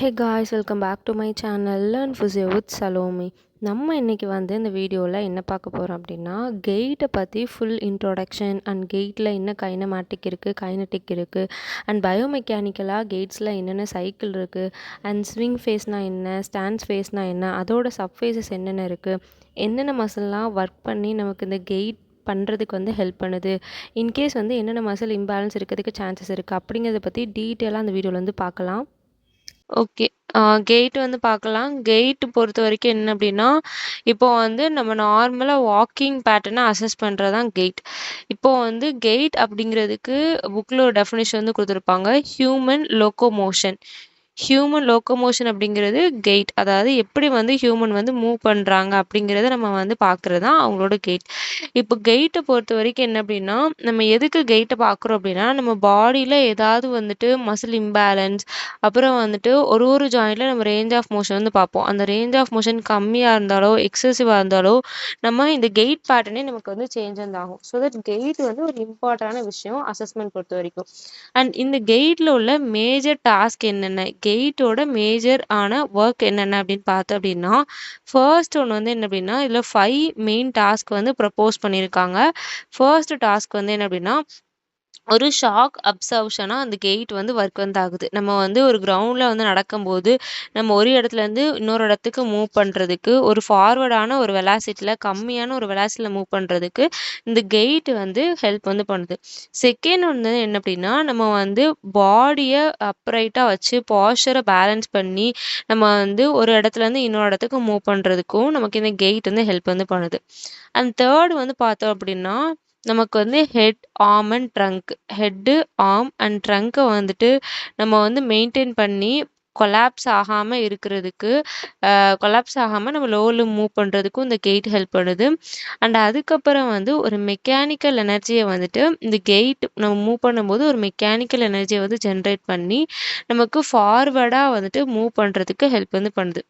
Hey guys, welcome back to my channel learn physio with Salomi. நம்ம இன்றைக்கி இந்த வீடியோவில் என்ன பார்க்க போகிறோம் அப்படின்னா, கெயிட்டை பற்றி ஃபுல் இன்ட்ரோடக்ஷன் அண்ட் கெயிட்டில் என்ன கைனமேட்டிக் இருக்குது, கைனட்டிக் இருக்குது, அண்ட் பயோமெக்கானிக்கலாக கெயிட்ஸில் என்னென்ன சைக்கிள் இருக்குது, அண்ட் ஸ்விங் ஃபேஸ்னால் என்ன, ஸ்டாண்ட்ஸ் ஃபேஸ்னால் என்ன, அதோட சப்ஃபேஸஸ் என்னென்ன இருக்குது, என்னென்ன மசில்லாம் ஒர்க் பண்ணி நமக்கு இந்த கெயிட் பண்ணுறதுக்கு ஹெல்ப் பண்ணுது, இன்கேஸ் என்னென்ன மசில் இம்பேலன்ஸ் இருக்கிறதுக்கு சான்சஸ் இருக்குது அப்படிங்கிறத பற்றி டீட்டெயிலாக அந்த வீடியோவில் பார்க்கலாம். ஓகே. கெயிட் பார்க்கலாம். கெயிட் பொறுத்த வரைக்கும் என்ன அப்படின்னா, இப்போ நம்ம நார்மலா வாக்கிங் பேட்டர்னை அசஸ் பண்றது தான் கெயிட். இப்போ கெயிட் அப்படிங்கிறதுக்கு புக்ல ஒரு டெஃபினிஷன் குடுத்துருப்பாங்க. ஹியூமன் லோக்கோமோஷன் அப்படிங்கிறது கெயிட். அதாவது எப்படி ஹியூமன் மூவ் பண்ணுறாங்க அப்படிங்கிறத நம்ம பார்க்குறது தான் அவங்களோட கெயிட். இப்போ கெயிட்டை பொறுத்த வரைக்கும் என்ன அப்படின்னா, நம்ம எதுக்கு கெயிட்டை பார்க்குறோம் அப்படின்னா, நம்ம பாடியில் ஏதாவது மசில் இம்பேலன்ஸ், அப்புறம் ஒரு ஒரு ஜாயிண்டில் நம்ம ரேஞ்ச் ஆஃப் மோஷன் பார்ப்போம். அந்த ரேஞ்ச் ஆஃப் மோஷன் கம்மியாக இருந்தாலோ எக்ஸசிவாக இருந்தாலோ நம்ம இந்த கெயிட் பேட்டர்னே நமக்கு சேஞ்ச் ஆகும். ஸோ தட் கெயிட் ஒரு இம்பார்ட்டண்டான விஷயம் அசஸ்மெண்ட் பொறுத்த வரைக்கும். அண்ட் இந்த கெயிட்டில் உள்ள மேஜர் டாஸ்க் என்னென்ன, கெயிட்டோட மேஜர் ஆன ஒர்க் என்னென்ன அப்படின்னு பார்த்தோம் அப்படின்னா, ஃபர்ஸ்ட் ஒன்று என்ன அப்படின்னா, இதில் 5 மெயின் டாஸ்க் ப்ரப்போஸ் பண்ணியிருக்காங்க. ஃபர்ஸ்ட் டாஸ்க் என்ன அப்படின்னா, ஒரு ஷாக் அப்சர்வ்ஷனாக அந்த கெயிட் ஒர்க் ஆகுது. நம்ம ஒரு கிரவுண்டில் நடக்கும்போது நம்ம ஒரு இடத்துலேருந்து இன்னொரு இடத்துக்கு மூவ் பண்ணுறதுக்கு ஒரு ஃபார்வர்டான ஒரு வெலாசிட்டியில் கம்மியான ஒரு வெலாசிட்டியில் மூவ் பண்ணுறதுக்கு இந்த கெயிட் ஹெல்ப் பண்ணுது. செகண்ட் என்ன அப்படின்னா, நம்ம பாடியை அப்ரைட்டாக வச்சு பாஸ்டரை பேலன்ஸ் பண்ணி நம்ம ஒரு இடத்துலேருந்து இன்னொரு இடத்துக்கு மூவ் பண்ணுறதுக்கும் நமக்கு இந்த கெயிட் ஹெல்ப் பண்ணுது. அண்ட் தேர்ட் பார்த்தோம் அப்படின்னா, நமக்கு head, arm and trunk, head, arm and ட்ரங்க்கை நம்ம மெயின்டைன் பண்ணி கொலாப்ஸ் ஆகாமல் இருக்கிறதுக்கு, கொலாப்ஸ் ஆகாமல் நம்ம லோவில் மூவ் பண்ணுறதுக்கும் இந்த கெயிட் ஹெல்ப் பண்ணுது. அண்ட் அதுக்கப்புறம் ஒரு மெக்கானிக்கல் எனர்ஜியை இந்த கெயிட் நம்ம மூவ் பண்ணும்போது ஒரு மெக்கானிக்கல் எனர்ஜியை ஜென்ரேட் பண்ணி நமக்கு ஃபார்வர்டாக மூவ் பண்ணுறதுக்கு ஹெல்ப் பண்ணுது.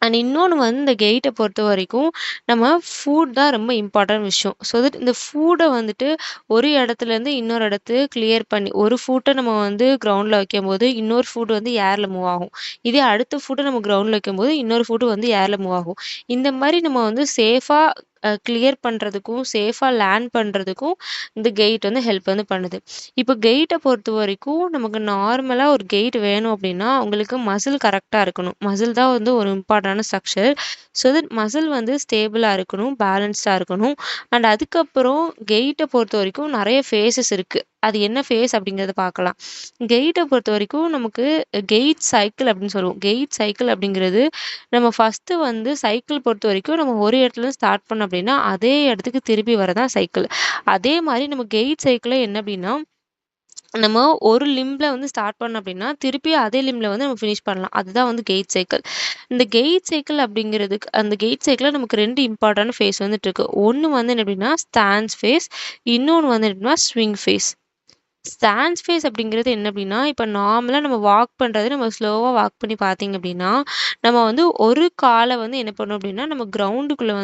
அண்ட் இன்னொன்று இந்த கெயிட்டை பொறுத்த வரைக்கும் நம்ம ஃபுட் தான் ரொம்ப இம்பார்ட்டன்ட் விஷயம். ஸோ தட் இந்த ஃபுட்டை ஒரு இடத்துலேருந்து இன்னொரு இடத்துக்கு கிளியர் பண்ணி, ஒரு ஃபுட்டை நம்ம கிரவுண்டில் வைக்கும்போது இன்னொரு ஃபுட் ஏரில் மூவ் ஆகும். இதே அடுத்த ஃபுட்டை நம்ம கிரவுண்டில் வைக்கும்போது இன்னொரு ஃபுட்டு ஏரில் மூவ் ஆகும். இந்த மாதிரி நம்ம சேஃபாக கிளியர் பண்ணுறதுக்கும் சேஃபாக லேண்ட் பண்ணுறதுக்கும் இந்த கெயிட் ஹெல்ப் பண்ணுது. இப்போ கெயிட்டை பொறுத்த வரைக்கும் நமக்கு நார்மலாக ஒரு கெயிட் வேணும் அப்படின்னா உங்களுக்கு மசில் கரெக்டாக இருக்கணும். மசில் தான் ஒரு இம்பார்ட்டன்டான ஸ்ட்ரக்சர். ஸோ தட் மசில் ஸ்டேபிளாக இருக்கணும், பேலன்ஸ்டாக இருக்கணும். அண்ட் அதுக்கப்புறம் கெயிட்டை பொறுத்த வரைக்கும் நிறைய ஃபேஸஸ் இருக்குது. அது என்ன ஃபேஸ் அப்படிங்கிறத பார்க்கலாம். கெயிட்டை பொறுத்த வரைக்கும் நமக்கு கெயிட் சைக்கிள் அப்படின்னு சொல்லுவோம். கெயிட் சைக்கிள் அப்படிங்கிறது நம்ம ஃபஸ்ட்டு சைக்கிள் பொறுத்த வரைக்கும் நம்ம ஒரு இடத்துல ஸ்டார்ட் பண்ணோம் அப்படின்னா அதே இடத்துக்கு திருப்பி வரதான் சைக்கிள். அதே மாதிரி நம்ம கெயிட் சைக்கிளில் என்ன அப்படின்னா, நம்ம ஒரு லிம்பில் ஸ்டார்ட் பண்ணோம் அப்படின்னா திருப்பி அதே லிம்பில் நம்ம ஃபினிஷ் பண்ணலாம். அதுதான் கெயிட் சைக்கிள். இந்த கெயிட் சைக்கிள் அப்படிங்கிறதுக்கு அந்த கெயிட் சைக்கிளில் நமக்கு 2 இம்பார்ட்டன்ட் ஃபேஸ் இருக்கு. ஒன்று என்ன அப்படின்னா ஸ்டாண்ட்ஸ் ஃபேஸ், இன்னொன்று என்ன அப்படின்னா ஸ்விங் ஃபேஸ். ஸ்டாண்ட்ஸ் ஃபேஸ் அப்படிங்கிறது என்ன அப்படின்னா, இப்போ நார்மலாக நம்ம வாக் பண்ணுறது நம்ம ஸ்லோவாக வாக் பண்ணி பார்த்தீங்க அப்படின்னா, நம்ம ஒரு காலை என்ன பண்ணோம் அப்படின்னா, நம்ம கிரவுண்டுக்குள்ளே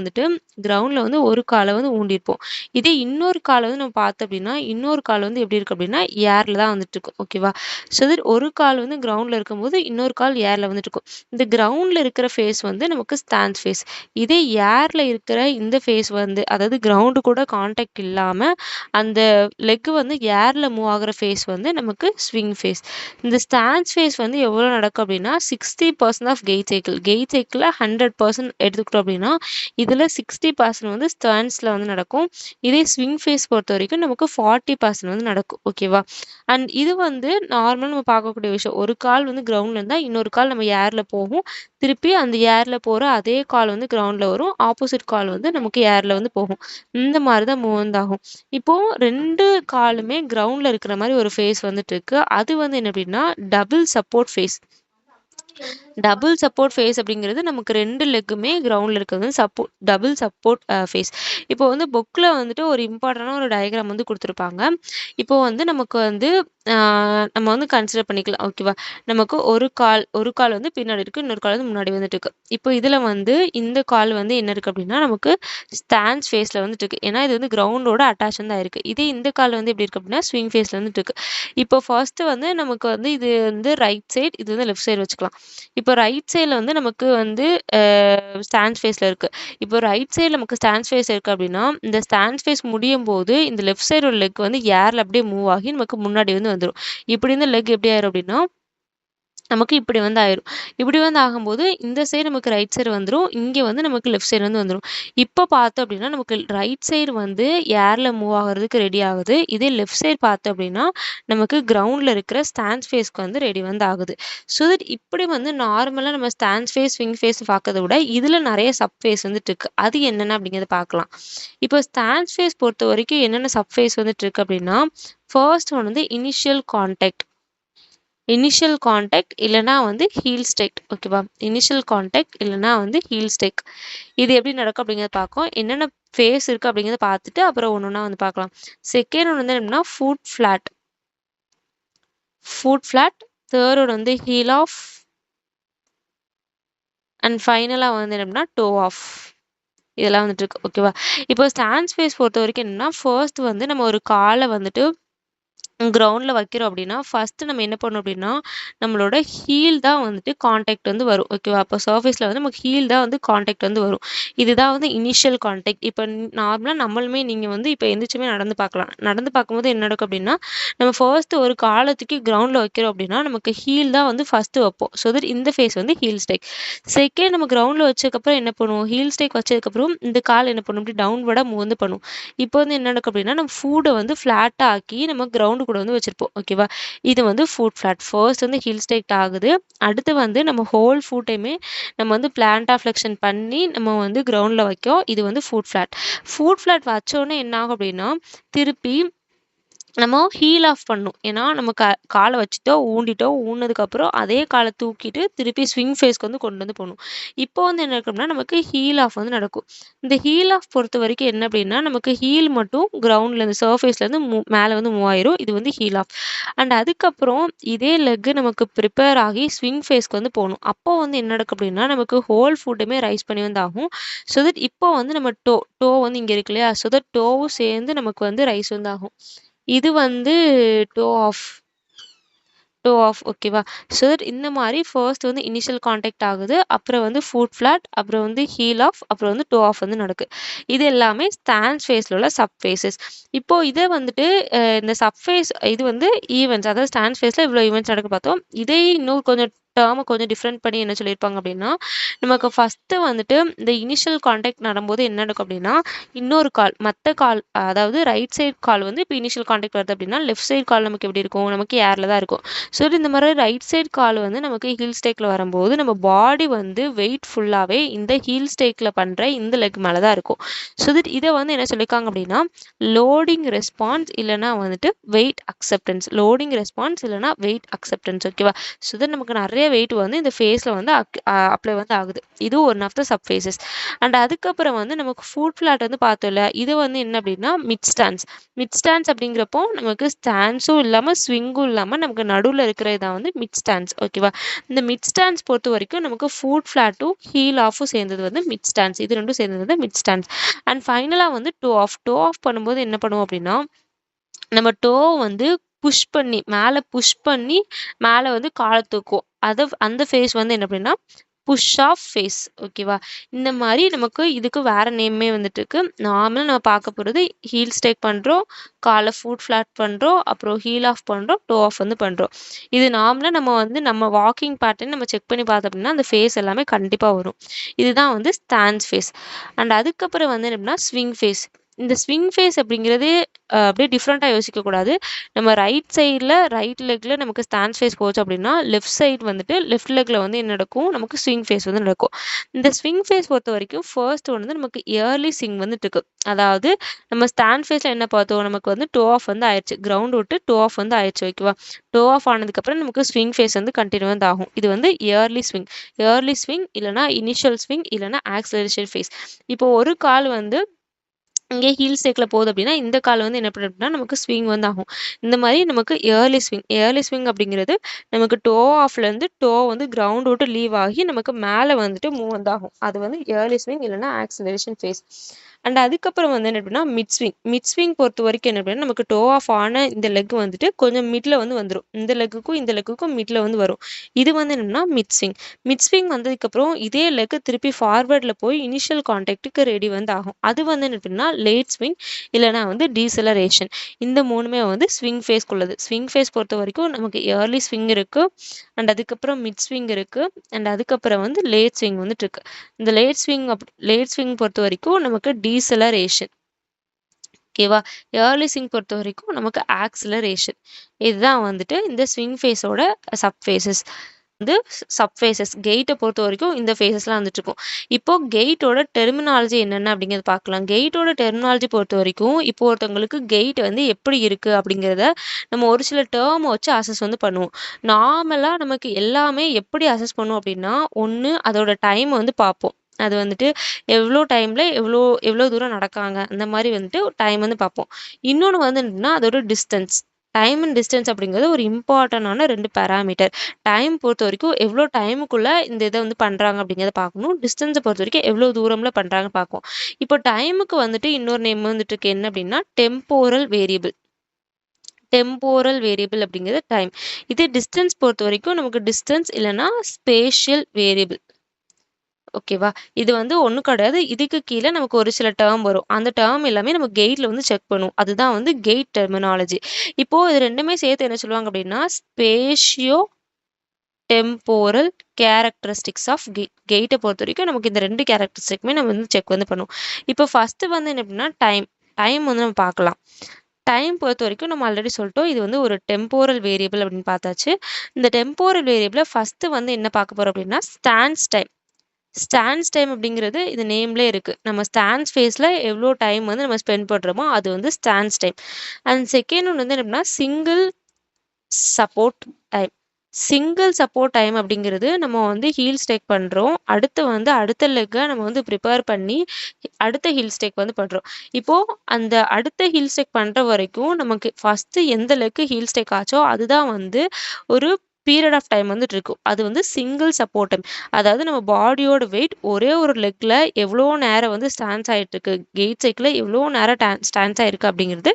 கிரவுண்டில் ஒரு காலை ஊண்டியிருப்போம். இதே இன்னொரு காலை நம்ம பார்த்தோம் அப்படின்னா, இன்னொரு கால் எப்படி இருக்குது அப்படின்னா ஏரில் தான் இருக்கும். ஓகேவா? ஸோ தட் ஒரு கால் கிரவுண்டில் இருக்கும்போது இன்னொரு கால் ஏரில் இருக்கும். இந்த கிரவுண்டில் இருக்கிற ஃபேஸ் நமக்கு ஸ்டாண்ட்ஸ் ஃபேஸ். இதே ஏரில் இருக்கிற இந்த ஃபேஸ் அதாவது கிரவுண்டு கூட கான்டாக்ட் இல்லாமல் அந்த லெக் ஏரில் மூவ் ஆகிற ஃபேஸ் நமக்கு ஸ்விங் ஃபேஸ். இந்த ஸ்டாண்ட்ஸ் ஃபேஸ் எவ்வளோ நடக்கும் அப்படின்னா 60% ஆஃப் கெயிட் சைக்கிள். கெயிட் சைக்கிளில் 100% எடுத்துக்கிட்டோம் அப்படின்னா இதில் 60% ஸ்டாண்ட்ஸில் நடக்கும். இதே ஸ்விங் ஃபேஸ் பொறுத்த வரைக்கும் நமக்கு 40% நடக்கும். ஓகேவா? அண்ட் இது நார்மலாக நம்ம பார்க்கக்கூடிய விஷயம். ஒரு கால் கிரவுண்டில் இருந்தால் இன்னொரு கால் நம்ம ஏரில் போகும். திருப்பி அந்த ஏரில் போகிற அதே கால் கிரவுண்டில் வரும். ஆப்போசிட் கால் நமக்கு ஏரில் போகும். இந்த மாதிரி தான் மூவ் ஆகும். இப்போது 2 காலுமே கிரவுண்டில் இருக்கிற மாதிரி ஒரு ஃபேஸ் இருக்கு. அது என்ன அப்படின்னா double support phase. Double support phase அப்படிங்கிறது நமக்கு 2 லெக்குமே கிரவுண்டில் இருக்கிறது டபுள் சப்போர்ட் ஃபேஸ். இப்போ வந்து புக்கில் வந்துட்டு ஒரு இம்பார்ட்டண்டான ஒரு டயக்ராம் வந்து கொடுத்துருப்பாங்க. இப்போ வந்து நமக்கு வந்து நம்ம வந்து கன்சிடர் பண்ணிக்கலாம். ஓகேவா? நமக்கு ஒரு கால் வந்து பின்னாடி இருக்குது, இன்னொரு கால் வந்து முன்னாடி வந்துட்டு இருக்கு. இப்போ இதில் வந்து இந்த கால் வந்து என்ன இருக்குது அப்படின்னா நமக்கு ஸ்டான்ஸ் ஃபேஸில் வந்துட்டு இருக்கு. ஏன்னா இது வந்து கிரவுண்டோட அட்டாச் வந்து ஆயிருக்கு. இதே இந்த கால் வந்து எப்படி இருக்குது அப்படின்னா ஸ்விங் ஃபேஸில் வந்துட்டு இருக்கு. இப்போ ஃபர்ஸ்ட் வந்து நமக்கு வந்து இது வந்து ரைட் சைடு, இது வந்து லெஃப்ட் சைடு வச்சுக்கலாம். இப்போ ரைட் சைடில் வந்து நமக்கு வந்து ஸ்டான்ஸ் ஃபேஸில் இருக்குது. இப்போ ரைட் சைடில் நமக்கு ஸ்டான்ஸ் ஃபேஸ் இருக்குது அப்படின்னா இந்த ஸ்டான்ஸ் ஃபேஸ் முடியும் போது இந்த லெஃப்ட் சைடோட லெக் வந்து ஏரில் அப்படியே மூவ் ஆகி நமக்கு முன்னாடி வந்து வந்துடும். இப்படி இந்த லெக் எப்படி ஆயிரும் அப்படின்னா நமக்கு இப்படி வந்து ஆயிரும். இப்படி வந்து ஆகும்போது இந்த சைடு நமக்கு ரைட் சைடு வந்துடும், இங்கே வந்து நமக்கு லெஃப்ட் சைடு வந்து வந்துடும். இப்போ பார்த்தோம் அப்படின்னா நமக்கு ரைட் சைடு வந்து ஏரில் மூவ் ஆகிறதுக்கு ரெடி ஆகுது. இதே லெஃப்ட் சைடு பார்த்தோம் அப்படின்னா நமக்கு கிரவுண்டில் இருக்கிற ஸ்டான்ஸ் ஃபேஸ்க்கு வந்து ரெடி வந்து ஆகுது. ஸோ தட் இப்படி வந்து நார்மலாக நம்ம ஸ்டான்ஸ் ஃபேஸ் ஸ்விங் ஃபேஸ் பார்க்கறத விட இதில் நிறைய சப் ஃபேஸ் வந்துட்டு இருக்கு. அது என்னென்ன அப்படிங்கிறத பார்க்கலாம். இப்போ ஸ்டான்ஸ் ஃபேஸ் பொறுத்த வரைக்கும் என்னென்ன சப் ஃபேஸ் வந்துட்டு இருக்கு அப்படின்னா ஃபர்ஸ்ட் ஒன் வந்து இனிஷியல் கான்டாக்ட் இல்லைனா வந்து ஹீல் ஸ்டேக். ஓகேவா? இனிஷியல் கான்டாக்ட் இல்லைனா வந்து ஹீல் ஸ்டேக். இது எப்படி நடக்கும் அப்படிங்கிறத பார்க்கும். என்னென்ன ஃபேஸ் இருக்குது அப்படிங்கிறத பார்த்துட்டு அப்புறம் ஒன்று ஒன்றா வந்து பார்க்கலாம். செகண்ட் ஒன்று வந்து என்னன்னா ஃபுட் ஃப்ளாட். தேர்ட் ஒன்று வந்து ஹீல் ஆஃப். அண்ட் ஃபைனலாக வந்து என்னன்னா டோ ஆஃப். இதெல்லாம் வந்துட்டு இருக்கு. ஓகேவா? இப்போ ஸ்டான்ஸ் ஃபேஸ் பொறுத்த வரைக்கும் என்னன்னா ஃபர்ஸ்ட் வந்து நம்ம ஒரு காலை வந்துட்டு கிரவுண்டில் வைக்கிறோம் அப்படின்னா ஃபஸ்ட்டு நம்ம என்ன பண்ணணும் அப்படின்னா நம்மளோட ஹீல் தான் வந்துட்டு கான்டாக்ட் வந்து வரும். ஓகேவா? அப்போ சர்ஃபேஸில் வந்து நமக்கு ஹீல் தான் வந்து கான்டாக்ட் வந்து வரும். இதுதான் வந்து இனிஷியல் கான்டாக்ட். இப்போ நார்மலாக நம்மளுமே நீங்கள் வந்து இப்போ எந்திரிச்சுமே நடந்து பார்க்கலாம். நடந்து பார்க்கும்போது என்ன நடக்கும் அப்படின்னா நம்ம ஃபர்ஸ்ட்டு ஒரு காலத்துக்கு கிரவுண்டில் வைக்கிறோம் அப்படின்னா நமக்கு ஹீல் தான் வந்து ஃபஸ்ட்டு வைப்போம். ஸோ தட் இந்த ஃபேஸ் வந்து ஹீல் ஸ்டேக். செகண்ட் நம்ம கிரவுண்டில் வச்சதுக்கப்புறம் என்ன பண்ணுவோம், ஹீல் ஸ்டேக் வச்சதுக்கப்புறம் இந்த கால் என்ன பண்ணும், இப்படி டவுன்வர்டாக மூவ் வந்து பண்ணும். இப்போ வந்து என்ன நடக்கும் அப்படின்னா நம்ம ஃபுட்டை வந்து ஃப்ளாட்டாக ஆக்கி நம்ம கிரவுண்டு கூட வந்து வச்சிருப்போம். ஓகேவா? இது வந்து ஃபுட் ஃப்ளாட். ஃபர்ஸ்ட் வந்து ஹில் ஸ்டேக் ஆகுது. அடுத்து வந்து நம்ம ஹோல் ஃபுட்டையுமே நம்ம வந்து பிளான்டா ஃப்ளெக்ஷன் பண்ணி நம்ம வந்து கிரவுண்டில் வைக்கோம். இது வந்து ஃபுட் ஃப்ளாட் வச்சோடனே என்ன ஆகும் அப்படின்னா திருப்பி நம்ம ஹீல் ஆஃப் பண்ணும். ஏன்னா நம்ம காலை வச்சுட்டோம், ஊன்னதுக்கப்புறம் அதே காலை தூக்கிட்டு திருப்பி ஸ்விங் ஃபேஸ்க்கு வந்து கொண்டு வந்து போகணும். இப்போ வந்து என்ன இருக்கும்னா நமக்கு ஹீல் ஆஃப் வந்து நடக்கும். இந்த ஹீல் ஆஃப் பொறுத்த வரைக்கும் என்ன அப்படின்னா நமக்கு ஹீல் மட்டும் கிரவுண்ட்லேருந்து சர்ஃபேஸ்லேருந்து மேலே வந்து மூவ் ஆயிரும். இது வந்து ஹீல் ஆஃப். அண்ட் அதுக்கப்புறம் இதே லெக்கு நமக்கு ப்ரிப்பேர் ஆகி ஸ்விங் ஃபேஸ்க்கு வந்து போகணும். அப்போ வந்து என்ன நடக்கும் அப்படின்னா நமக்கு ஹோல் ஃபுட்டுமே ரைஸ் பண்ணி வந்து ஆகும். ஸோ தட் இப்போ வந்து நம்ம டோ வந்து இங்கே இருக்கு இல்லையா? ஸோ தட் டோவும் சேர்ந்து நமக்கு வந்து ரைஸ் வந்து ஆகும். இது வந்து டோ ஆஃப். ஓகேவா? ஸோ தட் இந்த மாதிரி ஃபர்ஸ்ட் வந்து இனிஷியல் கான்டாக்ட் ஆகுது, அப்புறம் வந்து ஃபுட் ஃப்ளாட், அப்புறம் வந்து ஹீல் ஆஃப், அப்புறம் வந்து டோ ஆஃப் வந்து நடக்குது. இது எல்லாமே ஸ்டான்ஸ் ஃபேஸில் உள்ள சப் ஃபேஸஸ். இப்போ இதை வந்துட்டு இந்த சப் ஃபேஸ் இது வந்து ஈவெண்ட்ஸ், அதாவது ஸ்டான்ஸ் ஃபேஸில் இவ்வளோ ஈவெண்ட்ஸ் நடக்க பார்த்தோம். இதே இன்னும் கொஞ்சம் டேர்மை கொஞ்சம் டிஃப்ரெண்ட் பண்ணி என்ன சொல்லியிருப்பாங்க அப்படின்னா நமக்கு ஃபஸ்ட்டு வந்துட்டு இந்த இனிஷியல் கான்டாக்ட் நடும்போது என்ன நடக்கும் அப்படின்னா இன்னொரு மற்ற கால், அதாவது ரைட் சைடு கால் வந்து இப்போ இனிஷியல் கான்டாக்ட் வருது அப்படின்னா லெஃப்ட் சைடு கால் நமக்கு எப்படி இருக்கும், நமக்கு ஏரில் தான் இருக்கும். ஸோ இந்த மாதிரி ரைட் சைடு கால் வந்து நமக்கு ஹீல் ஸ்டேக்கில் வரும்போது நம்ம பாடி வந்து வெயிட் ஃபுல்லாகவே இந்த ஹீல் ஸ்டேக்கில் பண்ணுற இந்த லெக் மேலே தான் இருக்கும். ஸோ இதை வந்து என்ன சொல்லியிருக்காங்க அப்படின்னா லோடிங் ரெஸ்பான்ஸ் இல்லைனா வந்துட்டு வெயிட் அக்செப்டன்ஸ். ஓகேவா? ஸோ நமக்கு நிறைய வெயிட் வந்து இந்த ஃபேஸில் வந்து அப்ளை வந்து ஆகுது. இது one of the sub phases. And அதுக்கப்புறம் வந்து நமக்கு ஃபுட் ஃப்ளாட் வந்து பார்த்தோம்ல, இது வந்து என்ன அப்படின்னா மிட் ஸ்டான்ஸ் அப்படிங்கிறப்போ நமக்கு ஸ்டான்ஸும் இல்லாமல் ஸ்விங்கும் இல்லாமல் நமக்கு நடுவில் இருக்கிறது தான் வந்து மிட் ஸ்டான்ஸ். ஓகேவா? இந்த மிட் ஸ்டான்ஸ் பொறுத்த வரைக்கும் நமக்கு ஃபுட் ஃப்ளாட்டும் ஹீல் ஆஃபும் சேர்ந்தது வந்து மிட் ஸ்டான்ஸ். இது ரெண்டும் சேர்ந்தது வந்து மிட் ஸ்டான்ஸ். அண்ட் ஃபைனலாக வந்து டோ ஆஃப் பண்ணும்போது என்ன பண்ணுவோம் அப்படின்னா நம்ம டோ வந்து புஷ் பண்ணி மேலே வந்து காலை தூக்கும். அந்த ஃபேஸ் வந்து என்ன அப்படின்னா புஷ் ஆஃப் ஃபேஸ். ஓகேவா? இந்த மாதிரி நமக்கு இதுக்கு வேற நேமே வந்துட்டு இருக்கு. நார்மலாக நம்ம பார்க்க போகிறது ஹீல் ஸ்டேக் பண்ணுறோம், காலை ஃபுட் ஃப்ளாட் பண்ணுறோம், அப்புறம் ஹீல் ஆஃப் பண்ணுறோம், டோ ஆஃப் வந்து பண்ணுறோம். இது நார்மலாக நம்ம வாக்கிங் பேட்டர்ன் நம்ம செக் பண்ணி பார்த்தோம் அப்படின்னா அந்த ஃபேஸ் எல்லாமே கண்டிப்பாக வரும். இதுதான் வந்து ஸ்டான்ஸ் ஃபேஸ். அண்ட் அதுக்கப்புறம் வந்து என்னன்னா ஸ்விங் ஃபேஸ். இந்த ஸ்விங் ஃபேஸ் அப்படிங்கிறது அப்படியே டிஃப்ரெண்ட்டாக யோசிக்கக்கூடாது. நம்ம ரைட் லெக்கில் நமக்கு ஸ்டான்ஸ் ஃபேஸ் போச்சு அப்படின்னா லெஃப்ட் சைடு வந்துட்டு லெஃப்ட் லெக்கில் வந்து என்ன நடக்கும், நமக்கு ஸ்விங் ஃபேஸ் வந்து நடக்கும். இந்த ஸ்விங் ஃபேஸ் பொறுத்த வரைக்கும் ஃபர்ஸ்ட் வந்து நமக்கு இயர்லி ஸ்விங் வந்துட்டு இருக்கு. அதாவது நம்ம ஸ்டாண்ட் ஃபேஸில் என்ன பார்த்தோம், நமக்கு வந்து டோ ஆஃப் வந்து ஆயிடுச்சு, கிரவுண்ட் விட்டு டோ ஆஃப் வந்து ஆயிடுச்சு. ஓகேவா, டோ ஆஃப் ஆனதுக்கப்புறம் நமக்கு ஸ்விங் ஃபேஸ் வந்து கண்டினியூ வந்து ஆகும். இது வந்து இயர்லி ஸ்விங் இல்லைனா இனிஷியல் ஸ்விங் இல்லைனா ஆக்சலரேஷன் ஃபேஸ். இப்போ ஒரு கால் வந்து இங்கே ஹீல் ஸ்டேக்கில் போகுது அப்படின்னா இந்த கால் வந்து என்ன பண்ணும் அப்படின்னா நமக்கு ஸ்விங் வந்து ஆகும். இந்த மாதிரி நமக்கு இயர்லி ஸ்விங் அப்படிங்கிறது நமக்கு டோ ஆஃப்லேருந்து டோ வந்து கிரவுண்ட் விட்டு லீவ் ஆகி நமக்கு மேலே வந்துட்டு மூவ் வந்து ஆகும். அது வந்து இயர்லி ஸ்விங் இல்லைன்னா ஆக்சலரேஷன் ஃபேஸ். அண்ட் அதுக்கப்புறம் வந்து என்ன அப்படின்னா மிட் ஸ்விங் பொறுத்த வரைக்கும் என்ன அப்படின்னா நமக்கு டோ ஆஃப் ஆன இந்த லெக் வந்துட்டு கொஞ்சம் மிட்ல வந்து வந்துடும். இந்த லெக்குக்கும் மிட்ல வந்து வரும். இது வந்து என்னன்னா மிட் ஸ்விங் வந்ததுக்கப்புறம் இதே லெக் திருப்பி ஃபார்வர்டில் போய் இனிஷியல் கான்டாக்டுக்கு ரெடி வந்து ஆகும். அது வந்து என்ன அப்படின்னா லேட் ஸ்விங் இல்லைனா வந்து டீசலரேஷன். இந்த மூணுமே வந்து ஸ்விங் ஃபேஸ்க்குள்ளது. ஸ்விங் ஃபேஸ் பொறுத்த வரைக்கும் நமக்கு இயர்லி ஸ்விங் இருக்கு, அண்ட் அதுக்கப்புறம் மிட் ஸ்விங் இருக்கு, அண்ட் அதுக்கப்புறம் வந்து லேட் ஸ்விங் வந்துட்டு இருக்கு. இந்த லேட் ஸ்விங் பொறுத்த வரைக்கும் நமக்கு டீசலரேஷன். ஓகேவா, இயர்லி ஸ்விங் பொறுத்த வரைக்கும் நமக்கு ஆக்சிலரேஷன். இதுதான் வந்துட்டு இந்த ஸ்விங் ஃபேஸோட சப்ஃபேசஸ். வந்து சப்ஃபேசஸ் கெயிட்டை பொறுத்த வரைக்கும் இந்த ஃபேஸஸ்லாம் வந்துட்டு இருக்கும். இப்போ கெயிட்டோட டெர்மினாலஜி என்னென்ன அப்படிங்கிறது பார்க்கலாம். கெயிட்டோட டெர்மினாலஜி பொறுத்த வரைக்கும் இப்போ ஒருத்தவங்களுக்கு கெயிட் வந்து எப்படி இருக்கு அப்படிங்கிறத நம்ம ஒரு சில டேர்மை வச்சு அசஸ் வந்து பண்ணுவோம். நார்மலாக நமக்கு எல்லாமே எப்படி அசஸ் பண்ணுவோம் அப்படின்னா, ஒன்று அதோட டைம் வந்து பார்ப்போம். அது வந்துட்டு எவ்வளோ டைமில் எவ்வளோ தூரம் நடக்காங்க அந்த மாதிரி வந்துட்டு டைம் வந்து பார்ப்போம். இன்னொன்று வந்து என்னன்னா அதோட டிஸ்டன்ஸ். டைம் அண்ட் டிஸ்டன்ஸ் அப்படிங்கிறது ஒரு இம்பார்ட்டண்டான 2 பேராமீட்டர். டைம் பொறுத்த வரைக்கும் எவ்வளோ டைமுக்குள்ளே இந்த இதை வந்து பண்ணுறாங்க அப்படிங்கிறத பார்க்கணும். டிஸ்டன்ஸை பொறுத்த வரைக்கும் எவ்வளோ தூரமில் பண்ணுறாங்கன்னு பார்ப்போம். இப்போ டைமுக்கு வந்துட்டு இன்னொரு நேம் வந்துட்டு இருக்கு என்ன அப்படின்னா டெம்போரல் வேரியபிள் அப்படிங்கிறது டைம். இதே டிஸ்டன்ஸ் பொறுத்த வரைக்கும் நமக்கு டிஸ்டன்ஸ் இல்லைன்னா ஸ்பேஷியல் வேரியபிள். ஓகேவா, இது வந்து ஒன்றும் கிடையாது. இதுக்கு கீழே நமக்கு ஒரு சில டேர்ம் வரும். அந்த டேர்ம் எல்லாமே நம்ம கெயிட்ல வந்து செக் பண்ணுவோம். அதுதான் வந்து கெயிட் டெர்மினாலஜி. இப்போ இது ரெண்டுமே சேர்த்து என்ன சொல்லுவாங்க அப்படின்னா ஸ்பேஷியோ டெம்போரல் கேரக்டரிஸ்டிக்ஸ் ஆஃப் கெயிட்டை பொறுத்த வரைக்கும் நமக்கு இந்த 2 கேரக்டரிஸ்டிக்குமே நம்ம வந்து செக் வந்து பண்ணுவோம். இப்போ ஃபர்ஸ்ட் வந்து என்ன அப்படின்னா டைம் வந்து நம்ம பார்க்கலாம். டைம் பொறுத்த வரைக்கும் நம்ம ஆல்ரெடி சொல்லிட்டோம், இது வந்து ஒரு டெம்போரல் வேரியபிள் அப்படின்னு பார்த்தாச்சு. இந்த டெம்போரல் வேரியபிளை ஃபர்ஸ்ட் வந்து என்ன பார்க்க போறோம் அப்படின்னா ஸ்டான்ஸ் டைம் அப்படிங்கிறது இது நேம்லே இருக்கு. நம்ம ஸ்டான்ஸ் ஃபேஸில் எவ்வளோ டைம் வந்து நம்ம ஸ்பெண்ட் பண்ணுறோமோ அது வந்து ஸ்டான்ஸ் டைம். அண்ட் செகண்ட் ஒன்று வந்து என்னன்னா சிங்கிள் சப்போர்ட் டைம் அப்படிங்கிறது நம்ம வந்து ஹீல் ஸ்டேக் பண்ணுறோம். அடுத்த லெக்கை நம்ம வந்து ப்ரிப்பேர் பண்ணி அடுத்த ஹீல் ஸ்டேக் வந்து பண்ணுறோம். இப்போது அந்த அடுத்த ஹீல் ஸ்டேக் பண்ணுற வரைக்கும் நமக்கு ஃபஸ்ட்டு எந்த லெக்கு ஹீல் ஸ்டேக் ஆச்சோ அதுதான் வந்து ஒரு பீரியட் ஆஃப் டைம் வந்துட்டு இருக்கும். அது வந்து சிங்கிள் சப்போர்ட் டைம். அதாவது நம்ம பாடியோட வெயிட் ஒரே ஒரு லெக்கில் எவ்வளோ நேரம் வந்து ஸ்டான்ஸ் ஆகிட்டு இருக்கு, கெயிட் சைக்கிள் எவ்வளோ நேரம் ஸ்டான்ஸ் ஆகிருக்கு அப்படிங்கிறது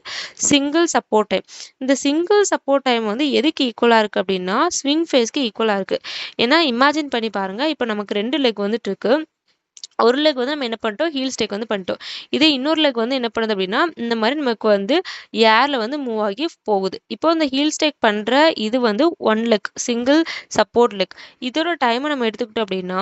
சிங்கிள் சப்போர்ட் டைம். இந்த சிங்கிள் சப்போர்ட் டைம் வந்து எதுக்கு ஈக்குவலாக இருக்குது அப்படின்னா ஸ்விங் ஃபேஸ்க்கு ஈக்குவலாக இருக்குது. ஏன்னா இமேஜின் பண்ணி பாருங்கள், இப்போ நமக்கு 2 லெக் வந்துட்டு இருக்கு. ஒரு லெக் வந்து நம்ம என்ன பண்ணிட்டோம், ஹீல் ஸ்டேக் வந்து பண்ணிட்டோம். இதே இன்னொரு லெக் வந்து என்ன பண்ணுது அப்படின்னா இந்த மாதிரி நமக்கு வந்து ஏரில் வந்து மூவ் ஆகி போகுது. இப்போ இந்த ஹீல் ஸ்டேக் பண்ணுற இது வந்து 1 லெக் சிங்கிள் சப்போர்ட் லெக். இதோட டைமை நம்ம எடுத்துக்கிட்டோம் அப்படின்னா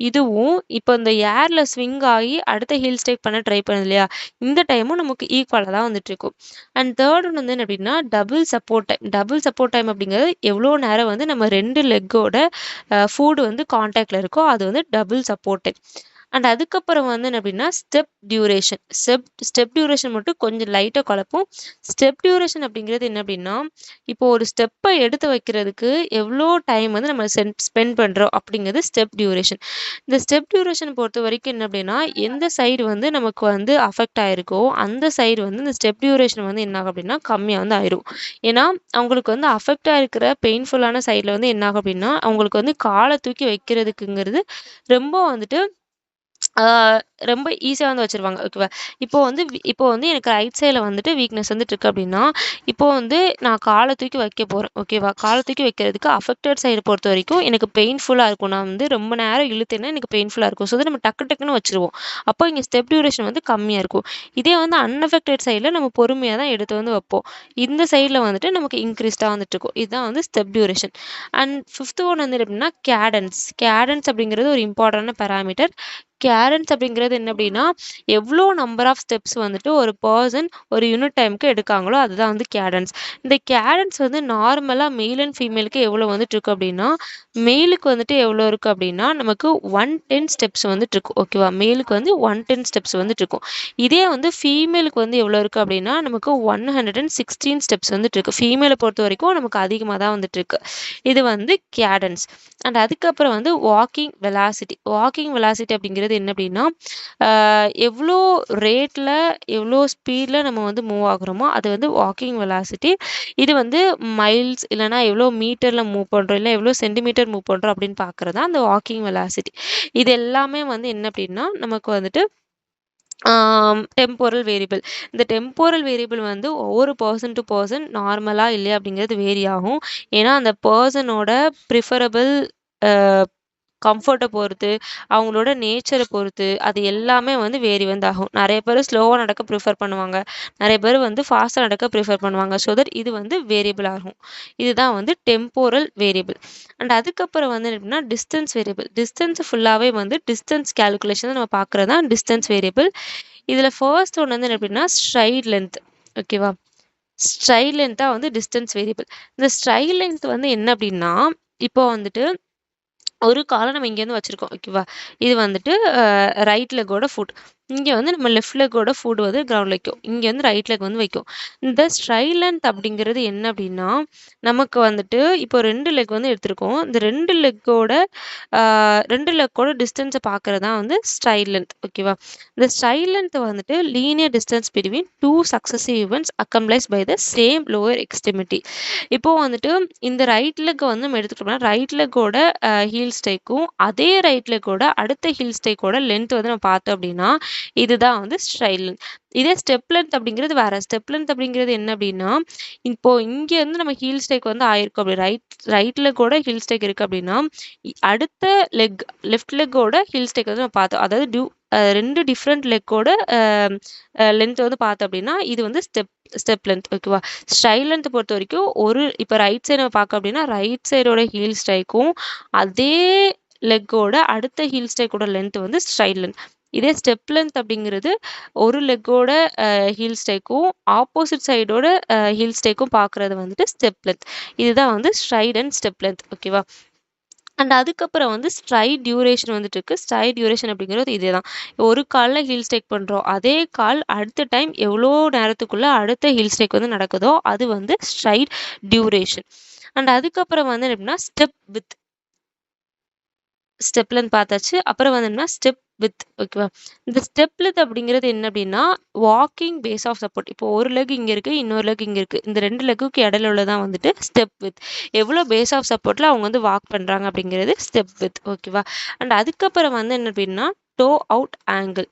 இதுவும் இப்போ இந்த ஏரில் ஸ்விங் ஆகி அடுத்த ஹீல் ஸ்டேக் பண்ண ட்ரை பண்ணுது இல்லையா, இந்த டைமும் நமக்கு ஈக்குவலாக தான் வந்துட்டு இருக்கும். அண்ட் தேர்ட் ஒன்று வந்து என்ன அப்படின்னா டபுள் சப்போர்ட் டைம் அப்படிங்கிறது எவ்வளோ நேரம் வந்து நம்ம 2 லெக்கோட ஃபுட் வந்து கான்டாக்டில் இருக்கோ அது வந்து டபுள் சப்போர்ட் டைம். அண்ட் அதுக்கப்புறம் வந்து என்ன அப்படின்னா ஸ்டெப் டியூரேஷன் மட்டும் கொஞ்சம் லைட்டாக குழப்பம். ஸ்டெப் டியூரேஷன் அப்படிங்கிறது என்ன அப்படின்னா இப்போ ஒரு ஸ்டெப்பை எடுத்து வைக்கிறதுக்கு எவ்வளோ டைம் வந்து நம்ம ஸ்பெண்ட் பண்ணுறோம் அப்படிங்கிறது ஸ்டெப் டியூரேஷன். இந்த ஸ்டெப் டியூரேஷன் பொறுத்த வரைக்கும் என்ன அப்படின்னா எந்த சைடு வந்து நமக்கு வந்து அஃபெக்ட் ஆயிருக்கோ அந்த சைடு வந்து இந்த ஸ்டெப் டியூரேஷன் வந்து என்ன ஆகும் அப்படின்னா கம்மியாக வந்து ஆயிரும். ஏன்னா அவங்களுக்கு வந்து அஃபெக்ட் ஆயிருக்கிற பெயின்ஃபுல்லான சைடில் வந்து என்ன ஆகும் அப்படின்னா அவங்களுக்கு வந்து காலை தூக்கி வைக்கிறதுக்குங்கிறது ரொம்ப வந்துட்டு ரொம்ப ஈஸியாக வந்து வச்சுருவாங்க. ஓகேவா, இப்போ வந்து எனக்கு ரைட் சைடில் வந்துட்டு வீக்னஸ் வந்துட்டு இருக்கு அப்படின்னா இப்போ வந்து நான் காலை தூக்கி வைக்க போகிறேன். ஓகேவா, காலை தூக்கி வைக்கிறதுக்கு அஃபெக்டட் சைடு பொறுத்த வரைக்கும் எனக்கு பெயின்ஃபுல்லாக இருக்கும். நான் வந்து ரொம்ப நேரம் இழுத்தேன்னா எனக்கு பெயின்ஃபுல்லாக இருக்கும். ஸோ நம்ம டக்குன்னு வச்சுருவோம். அப்போ இங்கே ஸ்டெப் டியூரேஷன் வந்து கம்மியாக இருக்கும். இதே வந்து அன்அஃபெக்டட் சைடில் நம்ம பொறுமையாக தான் எடுத்து வந்து வைப்போம். இந்த சைடில் வந்துட்டு நமக்கு இன்க்ரீஸ்டாக வந்துட்டு இருக்கும். இதுதான் வந்து step duration. And fifth one வந்து எப்படின்னா கேடன்ஸ் அப்படிங்கிறது ஒரு இம்பார்ட்டன்டான பேராமீட்டர். கேடன்ஸ் அப்படிங்கிறது என்ன அப்படின்னா எவ்வளோ நம்பர் ஆஃப் ஸ்டெப்ஸ் வந்துட்டு ஒரு பர்சன் ஒரு யூனிட் டைமுக்கு எடுக்காங்களோ அதுதான் வந்து கேடன்ஸ். இந்த கேடன்ஸ் வந்து நார்மலாக மேல் அண்ட் ஃபீமேலுக்கு எவ்வளோ வந்துட்டு இருக்கு அப்படின்னா மேலுக்கு வந்துட்டு எவ்வளோ இருக்குது அப்படின்னா நமக்கு 110 ஸ்டெப்ஸ் வந்துட்டு இருக்கும். ஓகேவா, மேலுக்கு வந்து 110 ஸ்டெப்ஸ் வந்துட்டு இருக்கும். இதே வந்து ஃபீமேலுக்கு வந்து எவ்வளோ இருக்குது அப்படின்னா நமக்கு 116 ஸ்டெப்ஸ் வந்துட்டு இருக்கு. ஃபீமேலை பொறுத்த வரைக்கும் நமக்கு அதிகமாக தான் வந்துட்டு இருக்கு. இது வந்து கேடன்ஸ். அண்ட் அதுக்கப்புறம் வந்து வாக்கிங் வெலாசிட்டி. வாக்கிங் வெலாசிட்டி அப்படிங்கிறது என்ன அப்படின்னா எவ்வளோ ரேட்டில் எவ்வளோ ஸ்பீடில் நம்ம வந்து மூவ் ஆகுறோமோ அது வந்து வாக்கிங் வெலாசிட்டி. இது வந்து மைல்ஸ் இல்லைனா எவ்வளோ மீட்டரில் மூவ் பண்ணுறோம் இல்லை எவ்வளோ சென்டிமீட்டர் மூவ் பண்ணுறோம் அப்படின்னு பார்க்குறது தான் அந்த வாக்கிங் வெலாசிட்டி. இது எல்லாமே வந்து என்ன அப்படின்னா நமக்கு வந்துட்டு டெம்போரல் வேரியபிள். இந்த டெம்போரல் வேரியபிள் வந்து ஒவ்வொரு பர்சன் டு பர்சன் நார்மலாக இல்லையா அப்படிங்கிறது வேரி ஆகும். ஏன்னா அந்த பர்சனோட ப்ரிஃபரபிள் கம்ஃபர்ட்டை பொறுத்து அவங்களோட நேச்சரை பொறுத்து அது எல்லாமே வந்து வேரி வந்து ஆகும். நிறைய பேர் ஸ்லோவாக நடக்க ப்ரிஃபர் பண்ணுவாங்க, நிறைய பேர் வந்து ஃபாஸ்ட்டாக நடக்க ப்ரிஃபர் பண்ணுவாங்க. ஸோ தட் இது வந்து வேரியபிள் ஆகும். இதுதான் வந்து டெம்போரல் வேரியபிள். அண்ட் அதுக்கப்புறம் வந்து எப்படின்னா டிஸ்டன்ஸ் வேரியபிள். டிஸ்டன்ஸ் ஃபுல்லாகவே வந்து டிஸ்டன்ஸ் கேல்குலேஷன் நம்ம பார்க்குறது தான் டிஸ்டன்ஸ் வேரியபிள். இதில் ஃபர்ஸ்ட் ஒன்று வந்து எப்படின்னா ஸ்ட்ரைட் லென்த். ஓகேவா, ஸ்ட்ரைட் லென்த் தான் வந்து டிஸ்டன்ஸ் வேரியபிள். இந்த ஸ்ட்ரைட் லென்த் வந்து என்ன அப்படின்னா இப்போ வந்துட்டு ஒரு காலை நம்ம இங்கேருந்து வச்சுருக்கோம். ஓகேவா, இது வந்துட்டு ரைட் லெக்கோட ஃபுட். இங்கே வந்து நம்ம லெஃப்ட் லெக்கோட ஃபுட் வந்து கிரவுண்ட் வைக்கும். இங்கே வந்து ரைட் லெக் வந்து வைக்கும். இந்த ஸ்ட்ரைட் லென்த் அப்படிங்கிறது என்ன அப்படின்னா நமக்கு வந்துட்டு இப்போ 2 லெக் வந்து எடுத்திருக்கோம். இந்த 2 லெக்கோட டிஸ்டன்ஸை பார்க்குறது தான் வந்து ஸ்ட்ரைட் லென்த். ஓகேவா, இந்த ஸ்ட்ரைட் லென்த் வந்துட்டு linear distance between 2 successive events accomplished by the same lower extremity. இப்போ வந்துட்டு இந்த ரைட் லெக் வந்து நம்ம எடுத்துக்கிட்டோம்னா ரைட் லெக்கோட ஹீல் ஸ்டைக்கும் அதே ரைட் லெக்கோட அடுத்த ஹீல் ஸ்டைக்கோட லென்த் வந்து நம்ம பார்த்தோம் அப்படின்னா இதுதான் வந்து ஸ்ட்ரைட் லென்த். இதே ஸ்டெப் லென்த் அப்படிங்கிறது வேற. ஸ்டெப் லென்த் அப்படிங்கிறது என்ன அப்படின்னா இப்போ இங்க இருந்து நம்ம ஹீல் ஸ்டைக் வந்து ஆயிருக்கும். அப்படி ரைட் லெக்கோட ஹீல் ஸ்டைக் இருக்கு அப்படின்னா அடுத்த லெக் லெஃப்ட் லெக்கோட ஹீல் ஸ்டைக் வந்து நம்ம பார்த்தோம். அதாவது 2 டிஃப்ரெண்ட் லெக்கோட லென்த் வந்து பார்த்தோம் அப்படின்னா இது வந்து ஸ்டெப் லென்த். ஓகேவா, ஸ்ட்ரைட் லென்த் பொறுத்த வரைக்கும் இப்போ ரைட் சைடு நம்ம பார்க்க அப்படின்னா ரைட் சைடோட ஹீல் ஸ்டைக்கும் அதே லெக்கோட அடுத்த ஹீல் ஸ்டைக்கோட லென்த் வந்து ஸ்ட்ரைட் லென்த். இதே ஸ்டெப் லென்த் அப்படிங்கிறது ஒரு லெக்கோட ஹீல் ஸ்டைக்கும் ஆப்போசிட் சைடோட ஹீல் ஸ்டைக்கும் பார்க்குறது வந்துட்டு ஸ்டெப் லென்த். இதுதான் வந்து ஸ்ட்ரைட் அண்ட் ஸ்டெப் லென்த். ஓகேவா, அண்ட் அதுக்கப்புறம் வந்து ஸ்ட்ரைட் டியூரேஷன் வந்துட்டு இருக்கு. ஸ்ட்ரைட் டியூரேஷன் அப்படிங்கிறது இதே தான். ஒரு காலில் ஹீல் ஸ்டைக் பண்ணுறோம், அதே கால் அடுத்த டைம் எவ்வளோ நேரத்துக்குள்ள அடுத்த ஹீல் ஸ்டைக் வந்து நடக்குதோ அது வந்து ஸ்ட்ரைட் டியூரேஷன். அண்ட் அதுக்கப்புறம் வந்து எப்படின்னா ஸ்டெப் லென்த் பார்த்தாச்சு. அப்புறம் வந்து என்ன ஸ்டெப் வித். ஓகேவா, இந்த ஸ்டெப் லென்த் அப்படிங்கிறது என்ன அப்படின்னா வாக்கிங் பேஸ் ஆஃப் சப்போர்ட். இப்போ ஒரு லெக் இங்கே இருக்கு, இன்னொரு லெக் இங்கே இருக்கு. இந்த 2 லெக்குக்கு இடையில உள்ளதான் வந்துட்டு ஸ்டெப் வித். எவ்வளோ பேஸ் ஆஃப் சப்போர்ட்ல அவங்க வந்து வாக் பண்றாங்க அப்படிங்கிறது ஸ்டெப் வித். ஓகேவா, அண்ட் அதுக்கப்புறம் வந்து என்ன அப்படின்னா டோ அவுட் ஆங்கிள்.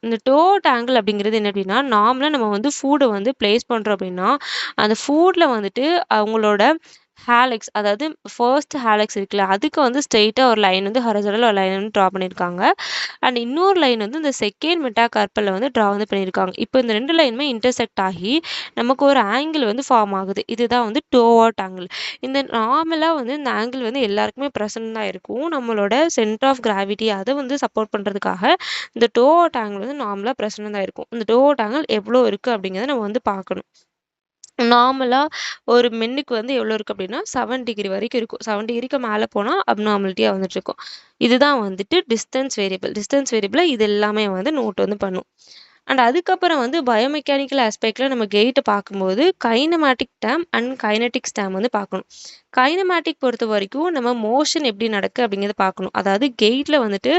இந்த டோ அவுட் ஆங்கிள் அப்படிங்கிறது என்ன அப்படின்னா நார்மலாக நம்ம வந்து ஃபுட்டை வந்து பிளேஸ் பண்ணுறோம் அப்படின்னா அந்த ஃபுட்டில் வந்துட்டு அவங்களோட ஹேலெக்ஸ், அதாவது ஃபர்ஸ்ட் ஹேலெக்ஸ் இருக்குல்ல அதுக்கு வந்து ஸ்ட்ரெயிட்டாக ஒரு லைன் வந்து ஹரிசாண்டல் ஒரு லைன் வந்து ட்ரா பண்ணியிருக்காங்க. அண்ட் இன்னொரு லைன் வந்து இந்த செகண்ட் மெட்டாகார்பலில் வந்து ட்ரா வந்து பண்ணியிருக்காங்க. இப்போ இந்த 2 லைனுமே இன்டர்செக்ட் ஆகி நமக்கு ஒரு ஆங்கிள் வந்து ஃபார்ம் ஆகுது. இதுதான் வந்து டோ அவுட் ஆங்கிள். இந்த நார்மலாக வந்து இந்த ஆங்கிள் வந்து எல்லாருக்குமே ப்ரெசன்ட் தான் இருக்கும். நம்மளோட சென்டர் ஆஃப் கிராவிட்டி அதை வந்து சப்போர்ட் பண்ணுறதுக்காக இந்த டோ அவுட் ஆங்கிள் வந்து நார்மலாக ப்ரெசன்ட் தான் இருக்கும். இந்த டோ அவுட் ஆங்கிள் எவ்வளோ இருக்குது அப்படிங்கிறத நம்ம வந்து பார்க்கணும். நார்மலாக ஒரு மென்னுக்கு வந்து எவ்வளோ இருக்குது அப்படின்னா 7 டிகிரி வரைக்கும் இருக்கும். 7 டிகிரிக்கு மேலே போனால் அப்நார்மலிட்டியாக வந்துட்டு இருக்கும். இதுதான் வந்துட்டு டிஸ்டன்ஸ் வேரியபிள். டிஸ்டன்ஸ் வேரியபிளை இது எல்லாமே வந்து நோட் வந்து பண்ணும். அண்ட் அதுக்கப்புறம் வந்து பயோமெக்கானிக்கல் ஆஸ்பெக்டில் நம்ம கெயிட்டை பார்க்கும்போது கைனமேட்டிக் டேம் அண்ட் கைனட்டிக்ஸ் டேம் வந்து பார்க்கணும். கைனமேட்டிக் பொறுத்த வரைக்கும் நம்ம மோஷன் எப்படி நடக்கு அப்படிங்கிறத பார்க்கணும். அதாவது கெயிட்டில் வந்துட்டு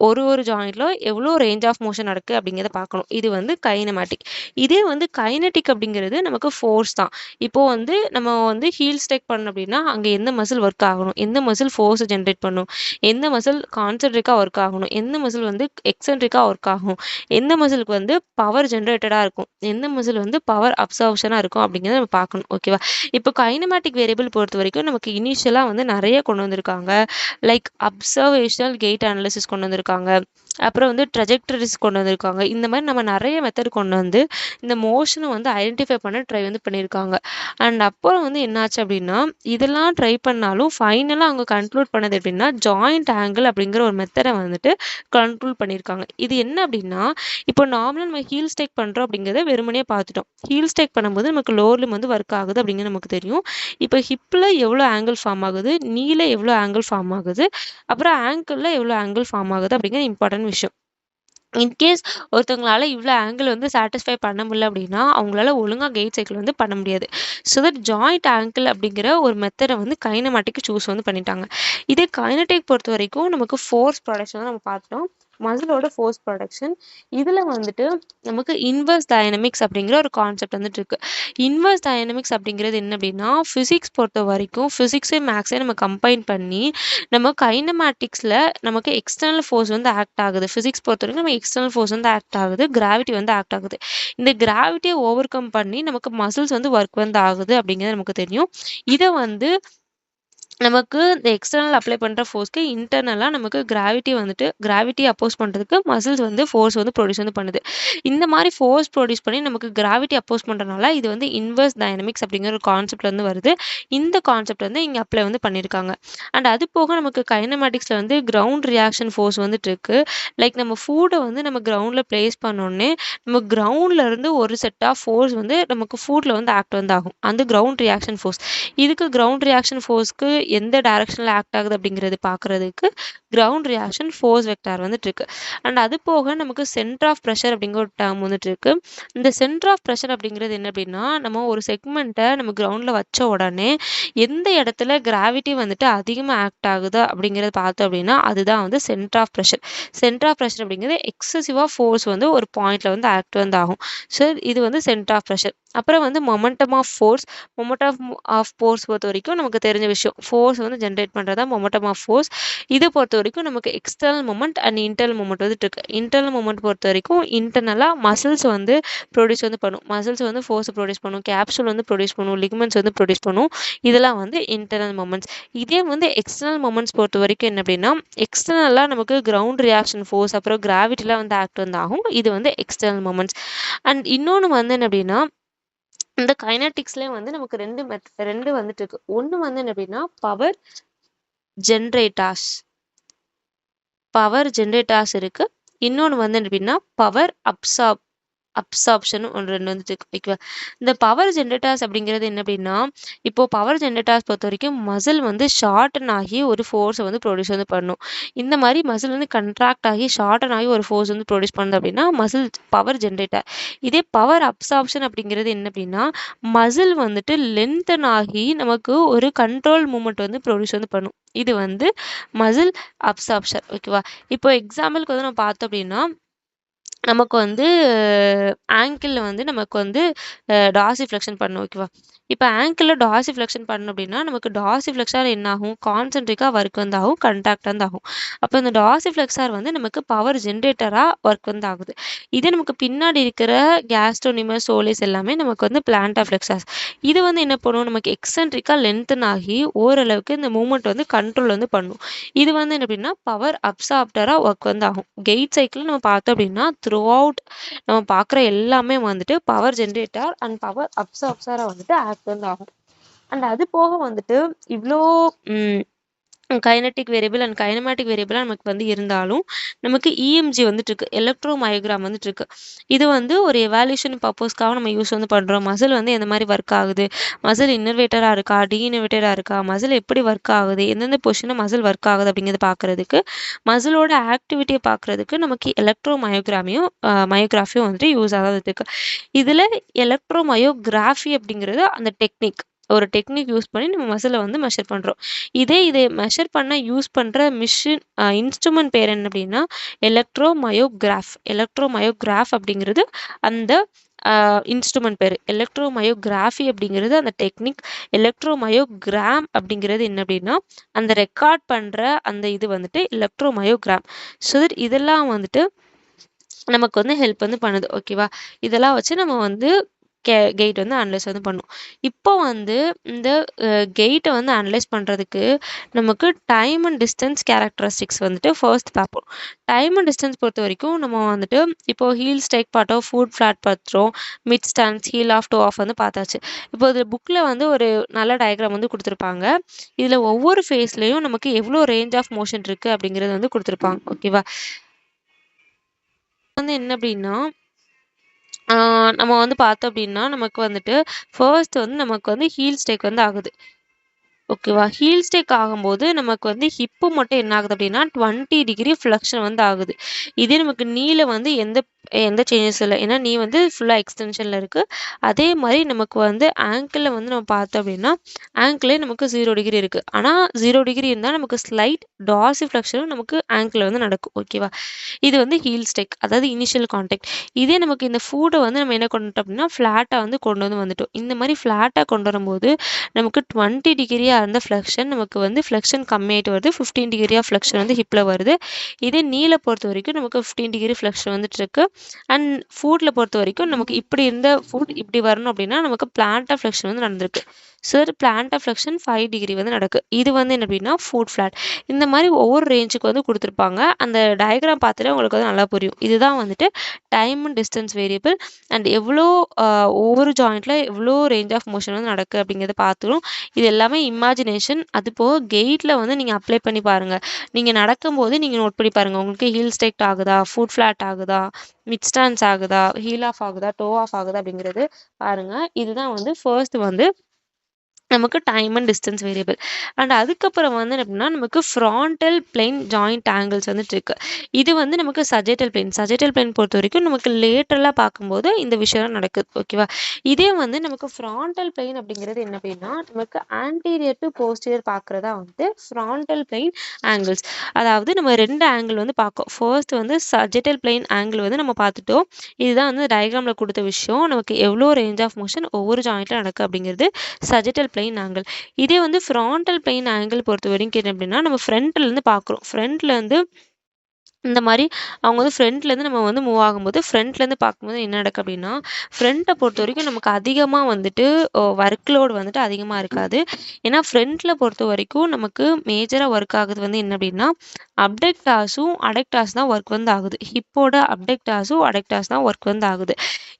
ஒரு ஜாயிண்டில் எவ்வளோ ரேஞ்ச் ஆஃப் மோஷன் நடக்கு அப்படிங்கிறத பார்க்கணும். இது வந்து கைனமேட்டிக். இதே வந்து கைனட்டிக் அப்படிங்கிறது நமக்கு ஃபோர்ஸ் தான். இப்போது வந்து நம்ம வந்து ஹீல் ஸ்டெக் பண்ணோம் அப்படின்னா அங்கே எந்த மசில் ஒர்க் ஆகணும், எந்த மசில் ஃபோர்ஸை ஜென்ரேட் பண்ணும், எந்த மசில் கான்சென்ட்ரிக்காக ஒர்க் ஆகணும், எந்த மசில் வந்து எக்ஸென்ட்ரிக்காக ஒர்க் ஆகும், எந்த மசிலுக்கு வந்து பவர் ஜென்ரேட்டடாக இருக்கும், எந்த மசில் வந்து பவர் அப்சர்ப்ஷனாக இருக்கும் அப்படிங்கிறத நம்ம பார்க்கணும். ஓகேவா, இப்போ கைனமேட்டிக் வேரியபிள் பொறுத்த வரைக்கும் நமக்கு இனிஷியலாக வந்து நிறைய கொண்டு வந்திருக்காங்க. லைக் அப்சர்வேஷனல் கெயிட் அனாலிசிஸ் கொண்டு வந்திருக்காங்க, அப்புறம் வந்து ட்ரெஜெக்டரிஸ் கொண்டு வந்திருக்காங்க. இந்த மாதிரி நம்ம நிறைய மெத்தட் கொண்டு வந்து இந்த மோஷனை வந்து ஐடென்டிஃபை பண்ண ட்ரை வந்து பண்ணியிருக்காங்க. அண்ட் அப்புறம் வந்து என்னாச்சு அப்படின்னா இதெல்லாம் ட்ரை பண்ணாலும் ஃபைனலாக அவங்க கன்க்ளூட் பண்ணது எப்படின்னா ஜாயிண்ட் ஆங்கிள் அப்படிங்கிற ஒரு மெத்தடை வந்துட்டு கன்க்ளூட் பண்ணியிருக்காங்க. இது என்ன அப்படின்னா இப்போ நார்மலாக நம்ம ஹீல் ஸ்டேக் பண்ணுறோம் அப்படிங்கிறத வெறுமனே பார்த்துட்டோம். ஹீல் ஸ்டேக் பண்ணும்போது நமக்கு லோவர் லிம் வந்து ஒர்க் ஆகுது அப்படிங்கிறது நமக்கு தெரியும். இப்போ ஹிப்பில் எவ்வளோ ஆங்கிள் ஃபார்ம் ஆகுது, நீல எவ்வளோ ஆங்கிள் ஃபார்ம் ஆகுது, அப்புறம் ஆங்கிளில் எவ்வளோ ஆங்கிள் ஃபார்ம் ஆகுது அப்படிங்கிறது இம்பார்ட்டன்ட் விஷயம். இன்கேஸ் ஒருத்தவங்களால இவ்வளோ ஆங்கிள் வந்து சாட்டிஸ்ஃபை பண்ண முடியல அப்படின்னா அவங்களால ஒழுங்காக கெயிட் சைக்கிள் வந்து பண்ண முடியாது. ஸோ தட் ஜாயிண்ட் ஆங்கிள் அப்படிங்கிற ஒரு மெத்தடை வந்து கைனமேட்டிக் சூஸ் வந்து பண்ணிட்டாங்க. இதே கைனடிக் பொறுத்த வரைக்கும் நமக்கு ஃபோர்ஸ் ப்ரொடக்ஷன் நம்ம பார்த்தோம். மசிலோட ஃபோர்ஸ் ப்ரொடக்ஷன் இதில் வந்துட்டு நமக்கு இன்வர்ஸ் டைனமிக்ஸ் அப்படிங்கிற ஒரு கான்செப்ட் வந்துட்டு இருக்கு. இன்வர்ஸ் டைனமிக்ஸ் அப்படிங்கிறது என்ன அப்படின்னா ஃபிசிக்ஸ் பொறுத்த வரைக்கும் ஃபிசிக்ஸையும் மேக்ஸையும் நம்ம கம்பைன் பண்ணி நம்ம கைனமேட்டிக்ஸில் நமக்கு எக்ஸ்டர்னல் ஃபோர்ஸ் வந்து ஆக்ட் ஆகுது. ஃபிசிக்ஸ் பொறுத்த வரைக்கும் நம்ம எக்ஸ்டர்னல் ஃபோர்ஸ் வந்து ஆக்ட் ஆகுது, கிராவிட்டி வந்து ஆக்ட் ஆகுது. இந்த கிராவிட்டியை ஓவர் கம் பண்ணி நமக்கு மசில்ஸ் வந்து ஒர்க் வந்து ஆகுது அப்படிங்கிறது நமக்கு தெரியும். இதை வந்து நமக்கு இந்த எக்ஸ்டர்னல் அப்ளை பண்ணுற ஃபோர்ஸ்க்கு இன்டர்னலாக நமக்கு கிராவிட்டி அப்போஸ் பண்ணுறதுக்கு மசில்ஸ் வந்து ஃபோர்ஸ் வந்து ப்ரொடியூஸ் வந்து பண்ணுது. இந்த மாதிரி ஃபோர்ஸ் ப்ரொடியூஸ் பண்ணி நமக்கு கிராவிட்டி அப்போஸ் பண்ணுறதுனால இது வந்து இன்வர்ஸ் டைனமிக்ஸ் அப்படிங்கிற ஒரு கான்செப்ட் வந்து வருது. இந்த கான்செப்ட் வந்து இங்கே அப்ளை வந்து பண்ணியிருக்காங்க. அண்ட் அது போக நமக்கு கைனமேட்டிக்ஸில் வந்து கிரவுண்ட் ரியாக்ஷன் ஃபோர்ஸ் வந்துட்டு இருக்கு. லைக் நம்ம ஃபுட்டை வந்து நம்ம கிரவுண்டில் பிளேஸ் பண்ணோடனே நம்ம கிரவுண்ட்ல இருந்து ஒரு செட் ஆஃப் ஃபோர்ஸ் வந்து நமக்கு ஃபுட்டில் வந்து ஆக்ட் வந்து ஆகும். அந்த கிரவுண்ட் ரியாக்ஷன் ஃபோர்ஸ். இதுக்கு கிரவுண்ட் ரியாக்ஷன் ஃபோர்ஸ்க்கு எந்த டைரக்ஷனில் ஆக்ட் ஆகுது அப்படிங்கிறது பார்க்குறதுக்கு கிரவுண்ட் ரியாக்ஷன் ஃபோர்ஸ் வெக்டார் வந்துட்டு இருக்கு. அண்ட் அது போக நமக்கு சென்டர் ஆஃப் ப்ரெஷர் அப்படிங்கிற ஒரு டேர்ம் வந்துட்டு இருக்கு. இந்த சென்டர் ஆஃப் ப்ரெஷர் அப்படிங்கிறது என்ன அப்படின்னா நம்ம ஒரு செக்மெண்ட்டை நம்ம கிரவுண்டில் வச்ச உடனே எந்த இடத்துல கிராவிட்டி வந்துட்டு அதிகமாக ஆக்ட் ஆகுது அப்படிங்கிறத பார்த்தோம் அப்படின்னா அதுதான் வந்து centre of pressure. Centre of pressure அப்படிங்கிறது எக்ஸசிவாக ஃபோர்ஸ் வந்து ஒரு பாயிண்ட்ல வந்து ஆக்ட் வந்து ஆகும். ஸோ இது வந்து சென்டர் ஆஃப் ப்ரெஷர். அப்புறம் வந்து momentum of force. Momentum of force பொறுத்த வரைக்கும் நமக்கு தெரிஞ்ச விஷயம் ஃபோர்ஸ் வந்து ஜென்ரேட் பண்ணுறதா மொமெண்டம் ஆஃப் ஃபோர்ஸ். இதை பொறுத்த வரைக்கும் நமக்கு external moment and internal moment வந்துட்டு இருக்கு. இன்டர்னல் மொமெண்ட் பொறுத்த வரைக்கும் இன்டர்னலாக மசில்ஸ் வந்து ப்ரொடியூஸ் வந்து பண்ணும். மசில்ஸ் வந்து ஃபோர்ஸை ப்ரொடியூஸ் பண்ணும், கேப்சூல் வந்து ப்ரொடியூஸ் பண்ணும், லிகமெண்ட்ஸ் வந்து ப்ரொடியூஸ் பண்ணும். இதெல்லாம் வந்து இன்டர்னல் மொமெண்ட்ஸ். இதே வந்து எக்ஸ்டர்னல் மொமெண்ட்ஸ் பொறுத்த வரைக்கும் என்ன அப்படின்னா எக்ஸ்டர்னலாக நமக்கு கிரவுண்ட் ரியாக்ஷன் ஃபோர்ஸ் அப்புறம் கிராவிட்டிலாம் வந்து ஆக்ட் வந்து ஆகும். இது வந்து எக்ஸ்டர்னல் மொமெண்ட்ஸ். அண்ட் இன்னொன்று வந்து என்ன அப்படின்னா இந்த கைனடிக்ஸ்லேயே வந்து நமக்கு ரெண்டு வந்துட்டு இருக்கு. ஒன்று வந்து என்ன அப்படின்னா பவர் ஜென்ரேட்டர்ஸ் இருக்கு. இன்னொன்று வந்து என்ன அப்படின்னா பவர் அப்சார்ப்ஷன் ரெண்டு வந்துட்டு இருக்கு. ஓகேவா? இந்த பவர் ஜென்ரேட்டர்ஸ் அப்படிங்கிறது என்ன அப்படின்னா இப்போ பவர் ஜென்ரேட்டர்ஸ் பொறுத்த வரைக்கும் மசில் வந்து ஷார்டன் ஆகி ஒரு ஃபோர்ஸை வந்து ப்ரொடியூஸ் வந்து பண்ணும். இந்த மாதிரி மசில் வந்து கண்ட்ராக்ட் ஆகி ஷார்டன் ஆகி ஒரு ஃபோர்ஸ் வந்து ப்ரொடியூஸ் பண்ணுது அப்படின்னா மசில் பவர் ஜென்ரேட்டர். இதே பவர் அப்சார்ப்ஷன் அப்படிங்கிறது என்ன அப்படின்னா மசில் வந்துட்டு லென்த்தன் ஆகி நமக்கு ஒரு கண்ட்ரோல் மூமெண்ட் வந்து ப்ரொடியூஸ் வந்து பண்ணும். இது வந்து மசில் அப்சார்ப்ஷன். ஓகேவா? இப்போ எக்ஸாம்பிளுக்கு வந்து நம்ம பார்த்தோம் அப்படின்னா நமக்கு வந்து ஆங்கிளில் வந்து நமக்கு வந்து டார்சிஃப்ளெக்ஷன் பண்ணணும். ஓகேவா? இப்போ ஆங்கிளில் டார்சிஃப்ளெக்ஷன் பண்ணணும் அப்படின்னா நமக்கு டார்சிஃப்ளெக்ஸார் என்ன ஆகும், கான்சென்ட்ரிக்காக ஒர்க் வந்து ஆகும், கண்டாக்ட் வந்து ஆகும். அப்போ இந்த டார்சிஃப்ளெக்ஸார் வந்து நமக்கு பவர் ஜென்ரேட்டராக ஒர்க் வந்து ஆகுது. இதே நமக்கு பின்னாடி இருக்கிற கேஸ்ட்ரோனிமஸ் சோலிஸ் எல்லாமே நமக்கு வந்து பிளான்டா ஃப்ளெக்ஸார்ஸ். இது வந்து என்ன பண்ணும் நமக்கு எக்ஸென்ட்ரிக்காக லென்த்தன் ஆகி ஓரளவுக்கு இந்த மூமெண்ட் வந்து கண்ட்ரோல் வந்து பண்ணும். இது வந்து என்ன அப்படின்னா பவர் அப்சார்ப்டராக ஒர்க் வந்து ஆகும். கெயிட் சைக்கிள் நம்ம பார்த்தோம் அப்படின்னா த்ரூ அவுட் நம்ம பார்க்குற எல்லாமே வந்துட்டு பவர் ஜென்ரேட்டர் அண்ட் பவர் அப்சார்ப்ஷராக வந்துட்டு ஆக்ட் வந்து ஆகும். அண்ட் அது போக வந்துட்டு இவ்வளோ கைனட்டிக் வேரியபிள் அண்ட் கைனமேட்டிக் வேரியபிளாக நமக்கு வந்து இருந்தாலும் நமக்கு இஎம்ஜி வந்துட்டு இருக்கு, எலக்ட்ரோ மயோகிராம் வந்துட்டு இருக்கு. இது வந்து ஒரு எவாலுவேஷன் பர்பஸ்க்காக நம்ம யூஸ் வந்து பண்ணுறோம். மசில் வந்து எந்த மாதிரி ஒர்க் ஆகுது, மசில் இன்னர்வேட்டராக இருக்கா டீஇனர்வேட்டராக இருக்கா, மசில் எப்படி ஒர்க் ஆகுது, எந்தெந்த பொசிஷனில் மசில் ஒர்க் ஆகுது அப்படிங்கிறத பார்க்குறதுக்கு மசிலோட ஆக்டிவிட்டியை பார்க்குறதுக்கு நமக்கு எலக்ட்ரோ மயோகிராஃபியும் வந்துட்டு யூஸ் ஆகாது இருக்கு. இதில் எலக்ட்ரோ மயோகிராஃபி அப்படிங்கிறது அந்த ஒரு டெக்னிக் யூஸ் பண்ணி நம்ம மசிலை வந்து மெஷர் பண்ணுறோம். இதை மெஷர் பண்ண யூஸ் பண்ணுற மிஷின் இன்ஸ்ட்ருமெண்ட் பேர் என்ன அப்படின்னா எலக்ட்ரோமயோகிராஃப் அப்படிங்கிறது அந்த இன்ஸ்ட்ருமெண்ட் பேர். எலக்ட்ரோமயோகிராஃபி அப்படிங்கிறது அந்த டெக்னிக். எலக்ட்ரோமயோகிராம் அப்படிங்கிறது என்ன அப்படின்னா அந்த ரெக்கார்ட் பண்ணுற அந்த இது வந்துட்டு எலக்ட்ரோமயோகிராம். ஸோ இதெல்லாம் வந்துட்டு நமக்கு வந்து ஹெல்ப் வந்து பண்ணுது. ஓகேவா? இதெல்லாம் வச்சு நம்ம வந்து கெயிட் வந்து அனலைஸ் வந்து பண்ணும். இப்போ வந்து இந்த கெயிட்டை வந்து அனலைஸ் பண்ணுறதுக்கு நமக்கு டைம் அண்ட் டிஸ்டன்ஸ் கேரக்டரிஸ்டிக்ஸ் வந்துட்டு ஃபர்ஸ்ட் பார்ப்போம். டைம் அண்ட் டிஸ்டன்ஸ் பொறுத்த வரைக்கும் நம்ம வந்துட்டு இப்போ ஹீல் ஸ்டேக் பார்த்தோம், ஃபுட் ஃப்ளாட் பார்த்தோம், mid stance, heel off, toe off வந்து பார்த்தாச்சு. இப்போ இதில் புக்கில் வந்து ஒரு நல்ல டயக்ராம் வந்து கொடுத்துருப்பாங்க. இதில் ஒவ்வொரு ஃபேஸ்லேயும் நமக்கு எவ்வளோ ரேஞ்ச் ஆஃப் மோஷன் இருக்குது அப்படிங்கிறது வந்து கொடுத்துருப்பாங்க. ஓகேவா? வந்து என்ன அப்படின்னா நம்ம வந்து பார்த்தோம் அப்படின்னா நமக்கு வந்துட்டு ஃபர்ஸ்ட் வந்து நமக்கு வந்து ஹீல் ஸ்டேக் வந்து ஆகுது. ஓகேவா? ஹீல் ஸ்டேக் ஆகும்போது நமக்கு வந்து ஹிப்பு மட்டும் என்ன ஆகுது அப்படின்னா 20 டிகிரி ஃப்ளெக்ஷன் வந்து ஆகுது. இதே நமக்கு நீல வந்து எந்த எந்த சேஞ்சஸ் இல்லை, ஏன்னா நீ வந்து ஃபுல்லாக எக்ஸ்டென்ஷனில் இருக்குது. அதே மாதிரி நமக்கு வந்து ஆங்கிளில் வந்து நம்ம பார்த்தோம் அப்படின்னா ஆங்கிளே நமக்கு 0 டிகிரி இருக்குது. ஆனால் 0 டிகிரி இருந்தால் நமக்கு ஸ்லைட் டார்சி ஃப்ளெக்ஷனும் நமக்கு ஆங்கிளில் வந்து நடக்கும். ஓகேவா? இது வந்து ஹீல் ஸ்டேக், அதாவது இனிஷியல் கான்டாக்ட். இதே நமக்கு இந்த ஃபுட்டை வந்து நம்ம என்ன கொண்டுட்டோம் அப்படின்னா ஃப்ளாட்டாக வந்து கொண்டு வந்துட்டோம். இந்த மாதிரி ஃப்ளாட்டாக கொண்டு வரும்போது நமக்கு 20 டிகிரியாக இருந்த ஃப்ளெக்ஷன் நமக்கு வந்து ஃப்ளெக்ஷன் கம்மியாயிட்டு வருது. 15 டிகிரி ஆஃப் ஃப்ளெக்ஷன் வந்து ஹிப்பில் வருது. இதே நீல பொறுத்த வரைக்கும் நமக்கு 15 டிகிரி ஃப்ளெக்ஷன் வந்துட்டு இருக்கு. அண்ட் ஃபுட்டில் பொறுத்த வரைக்கும் நமக்கு இப்படி இருந்த ஃபுட் இப்படி வரணும் அப்படின்னா நமக்கு பிளான்ட் ஃப்ளெக்ஷன் வந்து நடந்திருக்கு. சார் பிளான்ட் ஃப்ளெக்ஷன் 5 டிகிரி வந்து நடக்கு. இது வந்து என்ன அப்படின்னா ஃபுட் ஃப்ளாட். இந்த மாதிரி ஒவ்வொரு ரேஞ்சுக்கு வந்து கொடுத்துருப்பாங்க. அந்த டயக்ராம் பார்த்துட்டு உங்களுக்கு வந்து நல்லா புரியும். இதுதான் வந்துட்டு time and distance variable and எவ்வளோ ஒவ்வொரு ஜாயிண்ட்ல எவ்வளோ ரேஞ்ச் ஆஃப் மோஷன் வந்து நடக்கு அப்படிங்கிறத பார்த்துரும். இது எல்லாமே இமேஜினேஷன். அது போக கெயிட்ல வந்து நீங்கள் அப்ளை பண்ணி பாருங்கள். நீங்கள் நடக்கும்போது நீங்கள் நோட் பண்ணி பாருங்கள், உங்களுக்கு ஹீல் ஸ்டேக் ஆகுதா, ஃபுட் ஃப்ளாட் ஆகுதா, மிட் ஸ்டான்ஸ் ஆகுதா, ஹீல் ஆஃப் ஆகுதா, டோ ஆஃப் ஆகுதா அப்படிங்கிறது பாருங்கள். இதுதான் வந்து ஃபர்ஸ்ட் வந்து நமக்கு time and distance variable. And அதுக்கப்புறம் வந்து எப்படின்னா நமக்கு ஃப்ராண்டல் பிளேன் ஜாயிண்ட் ஆங்கிள்ஸ் வந்துட்டு இருக்கு. இது வந்து நமக்கு சஜிட்டல் பிளேன் பொறுத்த வரைக்கும் நமக்கு லேட்டரலாக பார்க்கும்போது இந்த விஷயம் நடக்குது. ஓகேவா? இதே வந்து நமக்கு ஃப்ராண்டல் பிளேன் அப்படிங்கிறது என்ன அப்படின்னா நமக்கு ஆன்டீரியர் டு போஸ்டீரியர் பார்க்குறதா வந்து ஃப்ராண்டல் பிளேன் ஆங்கிள்ஸ். அதாவது நம்ம 2 ஆங்கிள் வந்து பார்க்கோம். ஃபர்ஸ்ட் வந்து சஜிட்டல் பிளேன் ஆங்கிள் வந்து நம்ம பார்த்துட்டோம். இதுதான் வந்து டயக்ராமில் கொடுத்த விஷயம். நமக்கு எவ்வளோ ரேஞ்ச் ஆஃப் மோஷன் ஒவ்வொரு ஜாயிண்ட்டில் நடக்கு அப்படிங்கிறது சஜிட்டல் பிளேன் ஆங்கிள். இதே வந்து ஃப்ராண்டல் பிளேன் ஆங்கிள் பொறுத்த வரைக்கும் என்ன அப்படின்னா நம்ம ஃப்ரண்ட்லேருந்து பார்க்குறோம். ஃப்ரண்ட்லேருந்து இந்த மாதிரி அவங்க வந்து ஃப்ரண்ட்லேருந்து நம்ம வந்து மூவ் ஆகும்போது ஃப்ரண்ட்லேருந்து பார்க்கும்போது என்ன நடக்கும் அப்படின்னா ஃப்ரண்ட்டை பொறுத்த வரைக்கும் நமக்கு அதிகமாக வந்துட்டு ஒர்க் லோடு வந்துட்டு அதிகமாக இருக்காது. ஏன்னா ஃப்ரண்ட்டில் பொறுத்த வரைக்கும் நமக்கு மேஜராக ஒர்க் ஆகுது வந்து என்ன அப்படின்னா அப்டெக்டாஸும் அடெக்டாஸ் தான் ஒர்க் வந்து ஆகுது. ஹிப்போட அப்டெக்டாஸும் அடெக்டாஸ் தான் ஒர்க் வந்து ஆகுது.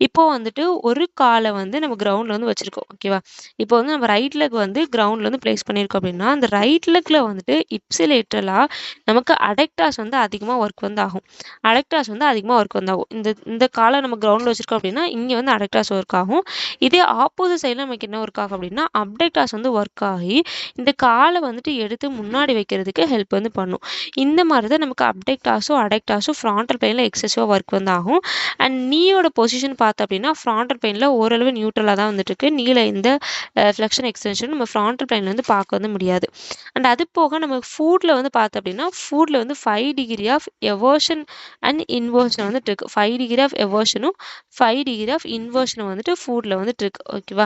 இப்போ வந்துட்டு ஒரு காலை வந்து நம்ம கிரவுண்டில் வந்து வச்சுருக்கோம். ஓகேவா? இப்போ வந்து நம்ம ரைட் லெக் வந்து கிரவுண்டில் வந்து பிளேஸ் பண்ணியிருக்கோம் அப்படின்னா அந்த ரைட் லெக்கில் வந்துட்டு இப்சிலேட்டரலாக நமக்கு அடெக்டாஸ் வந்து அதிகமாக ஒர்க் வந்து ஆகும். அடெக்டாஸ் வந்து அதிகமாக ஒர்க் வந்து ஆகும். இந்த காலை நம்ம கிரவுண்டில் வச்சுருக்கோம் அப்படின்னா இங்கே வந்து அடெக்டாஸ் ஒர்க் ஆகும். இதே ஆப்போசிட் சைடில் நமக்கு என்ன ஒர்க் ஆகும் அப்படின்னா அப்டெக்டாஸ் வந்து ஒர்க் ஆகி இந்த காலை வந்துட்டு எடுத்து முன்னாடி வைக்கிறதுக்கு ஹெல்ப் வந்து பண்ணும். இந்த மாதிரி தான் நமக்கு அப்டெக்டாஸும் அடெக்டாஸும் ஃப்ராண்டல் பிளேனில் எக்ஸசிவாக ஒர்க் வந்து ஆகும். அண்ட் நீயோட பொசிஷன் பார்த்தோம் அப்படின்னா ஃப்ராண்டல் பிளேனில் ஓரளவு நியூட்ரலாக தான் வந்துட்டு இருக்கு. நீல இந்த ஃப்ளெக்ஷன் எக்ஸ்டென்ஷன் நம்ம ஃப்ராண்டல் பிளேனில் வந்து பார்க்க வந்து முடியாது. அண்ட் அது போக நம்ம ஃபுட்டில் வந்து பார்த்தோம் அப்படின்னா ஃபுட்டில் வந்து 5 degree of eversion and inversion வந்துட்டு இருக்கு. 5 டிகிரி ஆஃப் எவர்ஷனும் 5 டிகிரி ஆஃப் இன்வர்ஷனும் வந்துட்டு ஃபுட்டில் வந்துட்டு இருக்கு. ஓகேவா?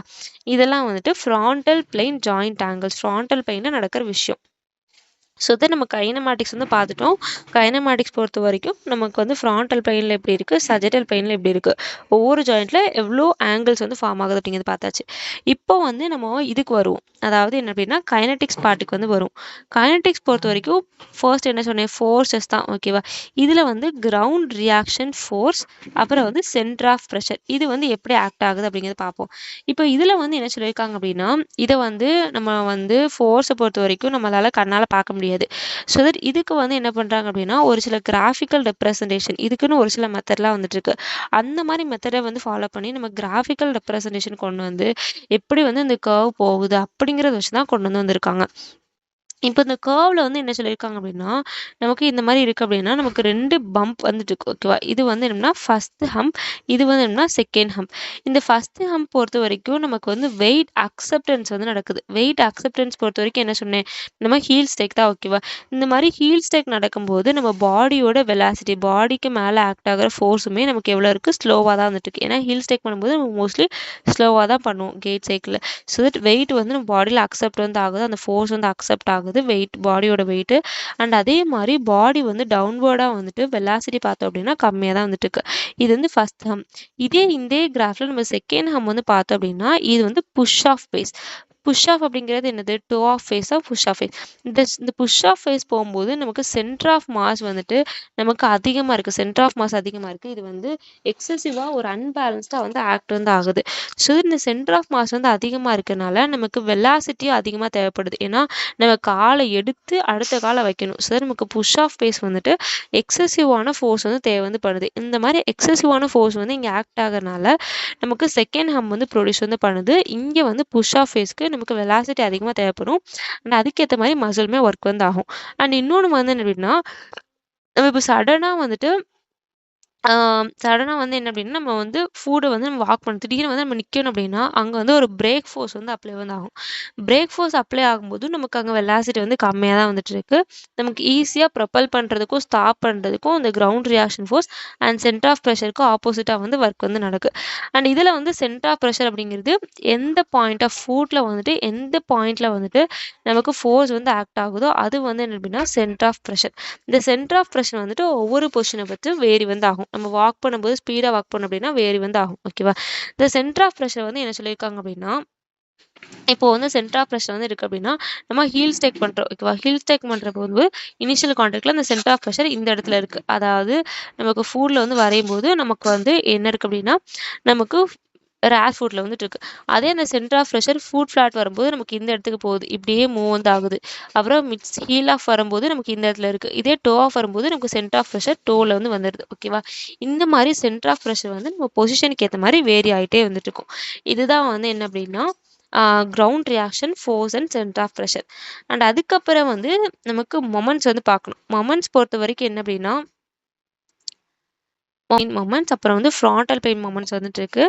இதெல்லாம் வந்துட்டு frontal plane joint angles, frontal பிளேனில் நடக்கிற விஷயம். ஸோ தான் நம்ம கைனமேட்டிக்ஸ் வந்து பார்த்துட்டோம். கைனமேட்டிக்ஸ் பொறுத்த வரைக்கும் நமக்கு வந்து ஃப்ராண்டல் பிளேனில் எப்படி இருக்குது, சஜிட்டல் பிளேனில் எப்படி இருக்குது, ஒவ்வொரு ஜாயிண்ட்டில் எவ்வளோ ஆங்கிள்ஸ் வந்து ஃபார்ம் ஆகுது அப்படிங்கிறது பார்த்தாச்சு. இப்போ வந்து நம்ம இதுக்கு வருவோம். அதாவது என்ன அப்படின்னா கைனட்டிக்ஸ் பார்ட்டுக்கு வந்து வரும். கைனட்டிக்ஸ் பொறுத்த வரைக்கும் ஃபர்ஸ்ட் என்ன சொன்னேன், ஃபோர்ஸஸ் தான். ஓகேவா? இதில் வந்து கிரவுண்ட் ரியாக்ஷன் ஃபோர்ஸ், அப்புறம் வந்து சென்டர் ஆஃப் ப்ரெஷர், இது வந்து எப்படி ஆக்ட் ஆகுது அப்படிங்கிறத பார்ப்போம். இப்போ இதில் வந்து என்ன சொல்லியிருக்காங்க அப்படின்னா இதை வந்து நம்ம வந்து ஃபோர்ஸை பொறுத்த வரைக்கும் நம்மளால் கண்ணால் பார்க்க முடியாது. ஸோ தட் இதுக்கு வந்து என்ன பண்ணுறாங்க அப்படின்னா ஒரு சில கிராஃபிக்கல் ரெப்ரசன்டேஷன், இதுக்குன்னு ஒரு சில மெத்தட்லாம் வந்துட்டு இருக்கு. அந்த மாதிரி மெத்தடை வந்து ஃபாலோ பண்ணி நம்ம கிராஃபிக்கல் ரெப்ரசன்டேஷன் கொண்டு வந்து எப்படி வந்து இந்த கர்வ் போகுது அப்படிங்கிறத வச்சு தான் கொண்டு வந்து வந்திருக்காங்க. இப்போ இந்த கர்வ்ல வந்து என்ன சொல்லியிருக்காங்க அப்படின்னா நமக்கு இந்த மாதிரி இருக்குது அப்படின்னா நமக்கு 2 பம்ப் வந்துட்டு இருக்கு. ஓகேவா? இது வந்து என்னன்னா ஃபர்ஸ்ட் ஹம்ப், இது வந்து என்னன்னா செகண்ட் ஹம்ப். இந்த ஃபர்ஸ்ட் ஹம்ப் பொறுத்த வரைக்கும் நமக்கு வந்து வெயிட் அக்செப்டன்ஸ் வந்து நடக்குது. வெயிட் அக்செப்டன்ஸ் பொறுத்த வரைக்கும் என்ன சொன்னேன், நம்ம ஹீல் ஸ்டேக் தான். ஓகேவா? இந்த மாதிரி ஹீல் ஸ்டேக் நடக்கும்போது நம்ம பாடியோட வெலாசிட்டி, பாடிக்கு மேலே ஆக்ட் ஆகிற ஃபோர்ஸுமே நமக்கு எவ்வளோ இருக்குது, ஸ்லோவாக தான் வந்துட்டு இருக்கு. ஏன்னா ஹீல் ஸ்டேக் பண்ணும்போது நம்ம மோஸ்ட்லி ஸ்லோவாக தான் பண்ணுவோம் கேட் சைக்கிளில். ஸோ தட் வெயிட் வந்து நம்ம பாடியில் அக்செப்ட் வந்து ஆகுது, அந்த ஃபோர்ஸ் வந்து அக்செப்ட் ஆகுது. ஆகுது வெயிட் பாடியோட வெயிட். அண்ட் அதே மாதிரி பாடி வந்து டவுன்வர்டா வந்துட்டு வெலாசிட்டி பார்த்தோம் அப்படின்னா கம்மியாக தான் வந்துட்டு இருக்கு. இது வந்து ஃபர்ஸ்ட் ஹம். இதே கிராஃப்ல நம்ம செகண்ட் ஹம் வந்து பார்த்தோம் அப்படின்னா இது வந்து push off phase. Push off அப்படிங்கிறது என்னது? டோ ஆஃப் ஃபேஸா புஷ் ஆஃப் ஃபேஸ். இந்த புஷ் ஆஃப் ஃபேஸ் போகும்போது நமக்கு சென்டர் ஆஃப் மாஸ் வந்துட்டு நமக்கு அதிகமாக இருக்குது. சென்டர் ஆஃப் மாஸ் அதிகமாக இருக்குது. இது வந்து எக்ஸசிவாக ஒரு அன்பேலன்ஸ்டாக வந்து ஆக்ட் வந்து ஆகுது. ஸோ இந்த சென்டர் ஆஃப் மாஸ் வந்து அதிகமாக இருக்கனால நமக்கு வெலாசிட்டியும் அதிகமாக தேவைப்படுது. ஏன்னா நம்ம காலை எடுத்து அடுத்த காலை வைக்கணும். ஸோ நமக்கு புஷ் ஆஃப் ஃபேஸ் வந்துட்டு எக்ஸசிவான ஃபோர்ஸ் வந்து தேவை வந்து பண்ணுது. இந்த மாதிரி எக்ஸசிவான ஃபோர்ஸ் வந்து இங்கே ஆக்ட் ஆகிறனால நமக்கு செகண்ட் ஹம் வந்து ப்ரொடியூஸ் வந்து பண்ணுது. இங்கே வந்து புஷ் ஆஃப் ஃபேஸ்க்கு நமக்கு வெலாசிட்டி அதிகமாக தேவைப்படும். அண்ட் அதுக்கேற்ற மாதிரி மசிலுமே ஒர்க் வந்து ஆகும். அண்ட் இன்னொன்று வந்து என்ன அப்படின்னா நம்ம இப்போ சடனாக வந்துட்டு சடனாக வந்து என்ன அப்படின்னா நம்ம வந்து ஃபுட்டை வந்து நம்ம வாக் பண்ணணும். திடீர்னு வந்து நம்ம நிற்கணும் அப்படின்னா அங்கே வந்து ஒரு பிரேக் ஃபோர்ஸ் வந்து அப்ளை வந்து ஆகும். பிரேக் ஃபோர்ஸ் அப்ளை ஆகும்போது நமக்கு அங்கே வெலாசிட்டி வந்து கம்மியாக தான் வந்துட்டு இருக்கு. நமக்கு ஈஸியாக ப்ரொப்பல் பண்ணுறதுக்கும் ஸ்டாப் பண்ணுறதுக்கும் இந்த ground reaction force and centre of ப்ரெஷருக்கு ஆப்போசிட்டாக வந்து ஒர்க் வந்து நடக்குது. அண்ட் இதில் வந்து சென்டர் ஆஃப் ப்ரெஷர் அப்படிங்கிறது எந்த பாயிண்ட் ஆஃப் ஃபுட்டில் வந்துட்டு எந்த பாயிண்டில் வந்துட்டு நமக்கு ஃபோர்ஸ் வந்து ஆக்ட் ஆகுதோ அது வந்து என்ன அப்படின்னா சென்டர் ஆஃப் ப்ரெஷர். இந்த சென்டர் ஆஃப் ப்ரெஷர் வந்துட்டு ஒவ்வொரு பொசிஷனை பற்றி வேரி வந்து ஆகும். நம்ம வாக் பண்ணும்போது ஸ்பீடாக வாக் பண்ணோம் அப்படின்னா வேரி வந்து ஆகும். ஓகேவா? இந்த சென்டர் ஆஃப் ப்ரெஷர் வந்து என்ன சொல்லியிருக்காங்க அப்படின்னா இப்போ வந்து சென்டர் ஆஃப் ப்ரெஷர் வந்து இருக்கு அப்படின்னா நம்ம ஹீல் ஸ்டேக் பண்ணுறோம். ஓகேவா? ஹீல் ஸ்டேக் பண்ணுற போது இனிஷியல் கான்டாக்ட்ல அந்த சென்டர் ஆஃப் ப்ரெஷர் இந்த இடத்துல இருக்கு. அதாவது நமக்கு ஃபுட்டில் வந்து வரையும் போது நமக்கு வந்து என்ன இருக்கு அப்படின்னா நமக்கு ரேர் ஃபுட்டில் வந்துட்டு இருக்கு. அதே அந்த centre of pressure foot flat வரும்போது நமக்கு இந்த இடத்துக்கு போகுது. இப்படியே மூவ் வந்து ஆகுது. அப்புறம் மிட்ஸ் ஹீல் ஆஃப் வரும்போது நமக்கு இந்த இடத்துல இருக்கு. இதே டோ ஆஃப் வரும்போது நமக்கு சென்டர் ஆஃப் ப்ரெஷர் டோவில் வந்து வந்துடுது. ஓகேவா? இந்த மாதிரி சென்டர் ஆஃப் ப்ரெஷர் வந்து நம்ம பொசிஷனுக்கு ஏற்ற மாதிரி வேரி ஆகிட்டே வந்துட்டு இருக்கும். இதுதான் வந்து என்ன அப்படின்னா ground reaction force and centre of pressure. And அதுக்கப்புறம் வந்து நமக்கு மொமெண்ட்ஸ் வந்து பார்க்கணும். மொமெண்ட்ஸ் பொறுத்த வரைக்கும் என்ன அப்படின்னா மொமெண்ட்ஸ் அப்புறம் வந்து ஃப்ராண்டல் பிளேன் மொமெண்ட்ஸ் வந்துட்டு இருக்கு.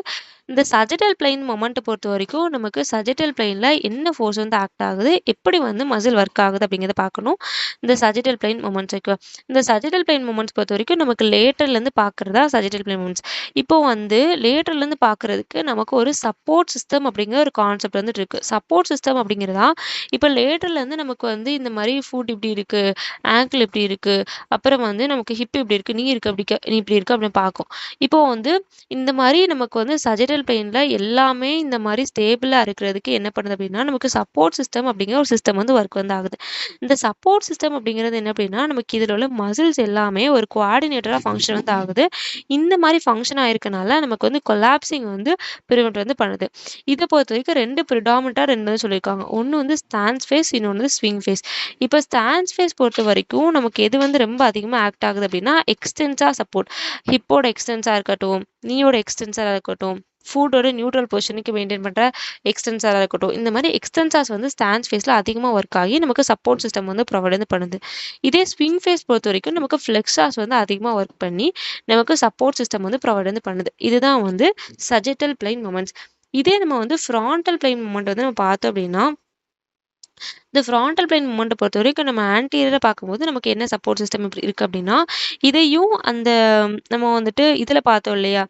இந்த சஜிட்டல் பிளேன் மொமெண்ட்டை பொறுத்த வரைக்கும் நமக்கு சஜிட்டல் பிளேன்ல என்ன ஃபோர்ஸ் வந்து ஆக்ட் ஆகுது, எப்படி வந்து மசில் ஒர்க் ஆகுது அப்படிங்கிறத பார்க்கணும். இந்த சஜிட்டல் பிளேன் மொமெண்ட்ஸ் இருக்கு. இந்த சஜிட்டல் பிளேன் மொமெண்ட்ஸ் பொறுத்த வரைக்கும் நமக்கு லேட்டர்லேருந்து பார்க்குறதா சஜிட்டல் பிளேன் மொமெண்ட்ஸ். இப்போ வந்து லேட்டர்லேருந்து பார்க்குறதுக்கு நமக்கு ஒரு சப்போர்ட் சிஸ்டம் அப்படிங்கிற ஒரு கான்செப்ட் வந்துட்டு இருக்கு. சப்போர்ட் சிஸ்டம் அப்படிங்கிறதா இப்போ லேட்டர்லேருந்து நமக்கு வந்து இந்த மாதிரி ஃபுட் இப்படி இருக்கு, ஆங்கிள் இப்படி இருக்கு, அப்புறம் வந்து நமக்கு ஹிப் இப்படி இருக்கு, நீ இருக்கு அப்படி நீ இப்படி இருக்கு அப்படின்னு பார்க்கும். இப்போ வந்து இந்த மாதிரி நமக்கு வந்து சஜிட்டல் பிளேன்ல எல்லாமே இந்த மாதிரி ஸ்டேபிளா இருக்கிறதுக்கு என்ன பண்ணுது அப்படின்னா நமக்கு சப்போர்ட் சிஸ்டம் அப்படிங்கிற ஒரு சிஸ்டம் வந்து ஒர்க் வந்து ஆகுது. இந்த சப்போர்ட் சிஸ்டம் அப்படிங்கிறது என்ன அப்படின்னா நமக்கு இதில் உள்ள மசில்ஸ் எல்லாமே ஒரு கோஆர்டினேட்டரா ஃபங்க்ஷன் வந்து ஆகுது. இந்த மாதிரி ஃபங்க்ஷன் ஆயிருக்கனால நமக்கு வந்து கொலாப்சிங் வந்து ப்ரிவென்ட் வந்து பண்ணுது. இதை பொறுத்த வரைக்கும் ரெண்டு வந்து சொல்லியிருக்காங்க. ஒன்று வந்து ஸ்டான்ஸ் ஃபேஸ், இன்னொன்று வந்து ஸ்விங் ஃபேஸ். இப்போ ஸ்டான்ஸ் ஃபேஸ் பொறுத்த வரைக்கும் நமக்கு எது வந்து ரொம்ப அதிகமாக ஆக்ட் ஆகுது அப்படின்னா எக்ஸ்டென்ஸா சப்போர்ட். ஹிப்போட எக்ஸ்டென்ஸாக இருக்கட்டும், நீயோட எக்ஸ்டென்ஸாக இருக்கட்டும், ஃபுட்டோட நியூட்ரல் பொசிஷனுக்கு மெயின்டைன் பண்ணுற எக்ஸ்டென்ஸாக இருக்கட்டும், இந்த மாதிரி எக்ஸ்டென்சாஸ் வந்து ஸ்டான்ஸ் ஃபேஸில் அதிகமாக ஒர்க் ஆகி நமக்கு சப்போர்ட் சிஸ்டம் வந்து ப்ரொவைட் வந்து பண்ணுது. இதே ஸ்விங் ஃபேஸ் பொறுத்த வரைக்கும் நமக்கு ஃப்ளெக்ஸாஸ் வந்து அதிகமாக ஒர்க் பண்ணி நமக்கு சப்போர்ட் சிஸ்டம் வந்து ப்ரொவைட் வந்து பண்ணுது. இதுதான் வந்து சஜிட்டல் பிளேன் மொமெண்ட்ஸ். இதே நம்ம வந்து ஃப்ராண்டல் பிளேன் மொமெண்ட் வந்து நம்ம பார்த்தோம் அப்படின்னா இந்த ஃப்ராண்டல் பிளேன் மூமெண்ட்டை பொறுத்த வரைக்கும் நம்ம ஆன்டீரியராக பார்க்கும்போது நமக்கு என்ன சப்போர்ட் சிஸ்டம் இப்படி இருக்குது அப்படின்னா இதையும் அந்த நம்ம வந்துட்டு இதில் பார்த்தோம் இல்லையா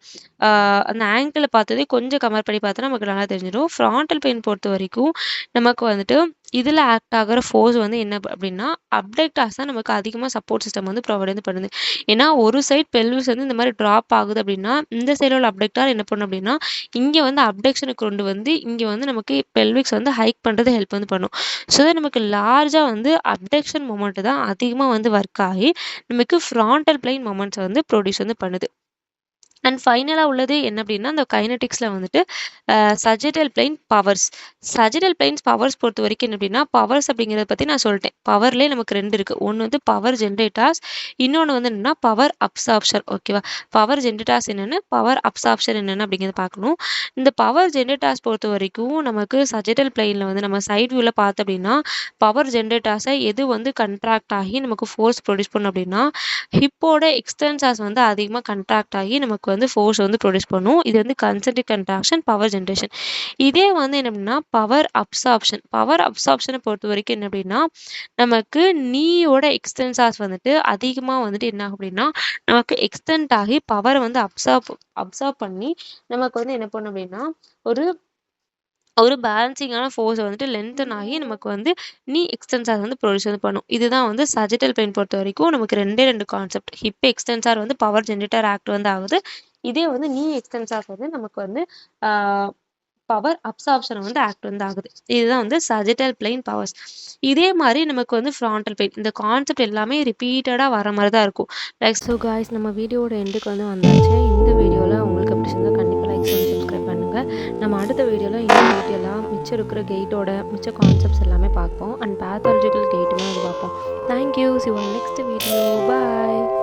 அந்த ஆங்கிளில் பார்த்ததே கொஞ்சம் கம்பேர் பண்ணி பார்த்தா நமக்கு நல்லா தெரிஞ்சிடும். ஃப்ராண்டல் பிளேன் பொறுத்த வரைக்கும் நமக்கு வந்துட்டு இதில் ஆக்ட் ஆகிற ஃபோர்ஸ் வந்து என்ன அப்படின்னா அப்டக்டாஸ் தான் நமக்கு அதிகமாக சப்போர்ட் சிஸ்டம் வந்து ப்ரொவைட் வந்து பண்ணுது. ஏன்னா ஒரு சைட் பெல்விஸ் வந்து இந்த மாதிரி ட்ராப் ஆகுது அப்படின்னா இந்த சைடில் உள்ள அப்டக்டார் என்ன பண்ணும் அப்படின்னா இங்கே வந்து அப்டக்ஷனுக்கு கொண்டு வந்து இங்கே வந்து நமக்கு பெல்விக்ஸ் வந்து ஹைக் பண்ணுறது ஹெல்ப் வந்து பண்ணும். ஸோ நமக்கு லார்ஜாக வந்து அப்டக்ஷன் மொமெண்ட் தான் அதிகமாக வந்து ஒர்க் ஆகி நமக்கு ஃப்ராண்டல் பிளேன் மொமெண்ட்ஸை வந்து ப்ரொடியூஸ் வந்து பண்ணுது. அண்ட் ஃபைனலாக உள்ளது என்ன அப்படின்னா அந்த கைனட்டிக்ஸில் வந்துட்டு சஜிட்டல் பிளேன் பவர்ஸ். சஜிட்டல் பிளேன்ஸ் பவர்ஸ் பொறுத்த வரைக்கும் என்ன அப்படின்னா பவர்ஸ் அப்படிங்கிறத பற்றி நான் சொல்லிட்டேன். பவர்லேயே நமக்கு ரெண்டு இருக்குது. ஒன்று வந்து பவர் ஜென்ரேட்டர்ஸ், இன்னொன்று வந்து என்னென்னா பவர் அப்சார்ப்ஷன். ஓகேவா? பவர் ஜென்ரேட்டர்ஸ் என்னென்னு, பவர் அப்சார்ப்ஷன் என்னென்னு அப்படிங்கிறத பார்க்கணும். இந்த பவர் ஜென்ரேட்டர்ஸ் பொறுத்த வரைக்கும் நமக்கு சஜிட்டல் பிளேனில் வந்து நம்ம சைட் வியூவில் பார்த்தோம் அப்படின்னா பவர் ஜென்ரேட்டர்ஸை எது வந்து கண்ட்ராக்ட் ஆகி நமக்கு ஃபோர்ஸ் ப்ரொடியூஸ் பண்ணும் அப்படின்னா ஹிப்போட எக்ஸ்டென்சாஸ் வந்து அதிகமாக கண்ட்ராக்ட் ஆகி நமக்கு வந்து ஃபோர்ஸ் வந்து ப்ரொடியூஸ் பண்ணும். இது வந்து கன்சென்ட்ரிக் கண்ட்ராக்ஷன், பவர் ஜென்ரேஷன். இதே வந்து என்ன அப்படின்னா பவர் அப்சார்ப்ஷன். பவர் அப்சார்ப்ஷனை பொறுத்த வரைக்கும் என்ன அப்படின்னா நமக்கு நீயோட எக்ஸ்டென்சாஸ் வந்துட்டு அதிகமாக வந்துட்டு என்ன ஆகும் அப்படின்னா நமக்கு எக்ஸ்டென்ட் ஆகி பவரை வந்து அப்சார்ப் பண்ணி நமக்கு வந்து என்ன பண்ணும் அப்படின்னா ஒரு ஒரு பேலன்சிங்கான ஃபோர்ஸ வந்துட்டு லென்த்தன் ஆகி நமக்கு வந்து நீ எக்ஸ்டென்சார் வந்து ப்ரொடியூஸ் வந்து பண்ணும். இதுதான் வந்து சஜிட்டல் பெயின் பொறுத்தவரைக்கும் நமக்கு 2 கான்செப்ட். ஹிப் எக்ஸ்டென்சார் வந்து பவர் ஜெனரேட்டர் ஆக்ட் வந்து ஆகுது. இதே வந்து நீ எக்ஸ்டென்சார் வந்து நமக்கு வந்து ஆ பவர் அப்சார்ப்ஷன் வந்து ஆக்ட் வந்து ஆகுது. இதுதான் வந்து சஜிட்டல் பிளேன் பவர்ஸ். இதே மாரி நமக்கு வந்து ஃப்ரான்டல் பெயின். இந்த கான்செப்ட் எல்லாமே ரிப்பீட்டடா வர மாரி தான் இருக்கும். லைக் ஸோ காய்ஸ் நம்ம வீடியோவோட எண்டுக்கு வந்து வந்தாச்சு. இந்த வீடியோல உங்களுக்கு பிடிச்சிருந்தா கண்டிப்பா லைக் பண்ணி சப்ஸ்கிரைப் பண்ணுங்க. நம்ம அடுத்த வீடியோல இன்னும் டீட்டெயிலா மிச்சம் இருக்கிற கெயிட்டோட மிச்ச கான்செப்ட்ஸ் எல்லாமே பார்ப்போம். அண்ட் பேத்தாலஜிக்கல் கெயிட்டுமே வந்து பார்ப்போம். Thank you. See you on next video. Bye.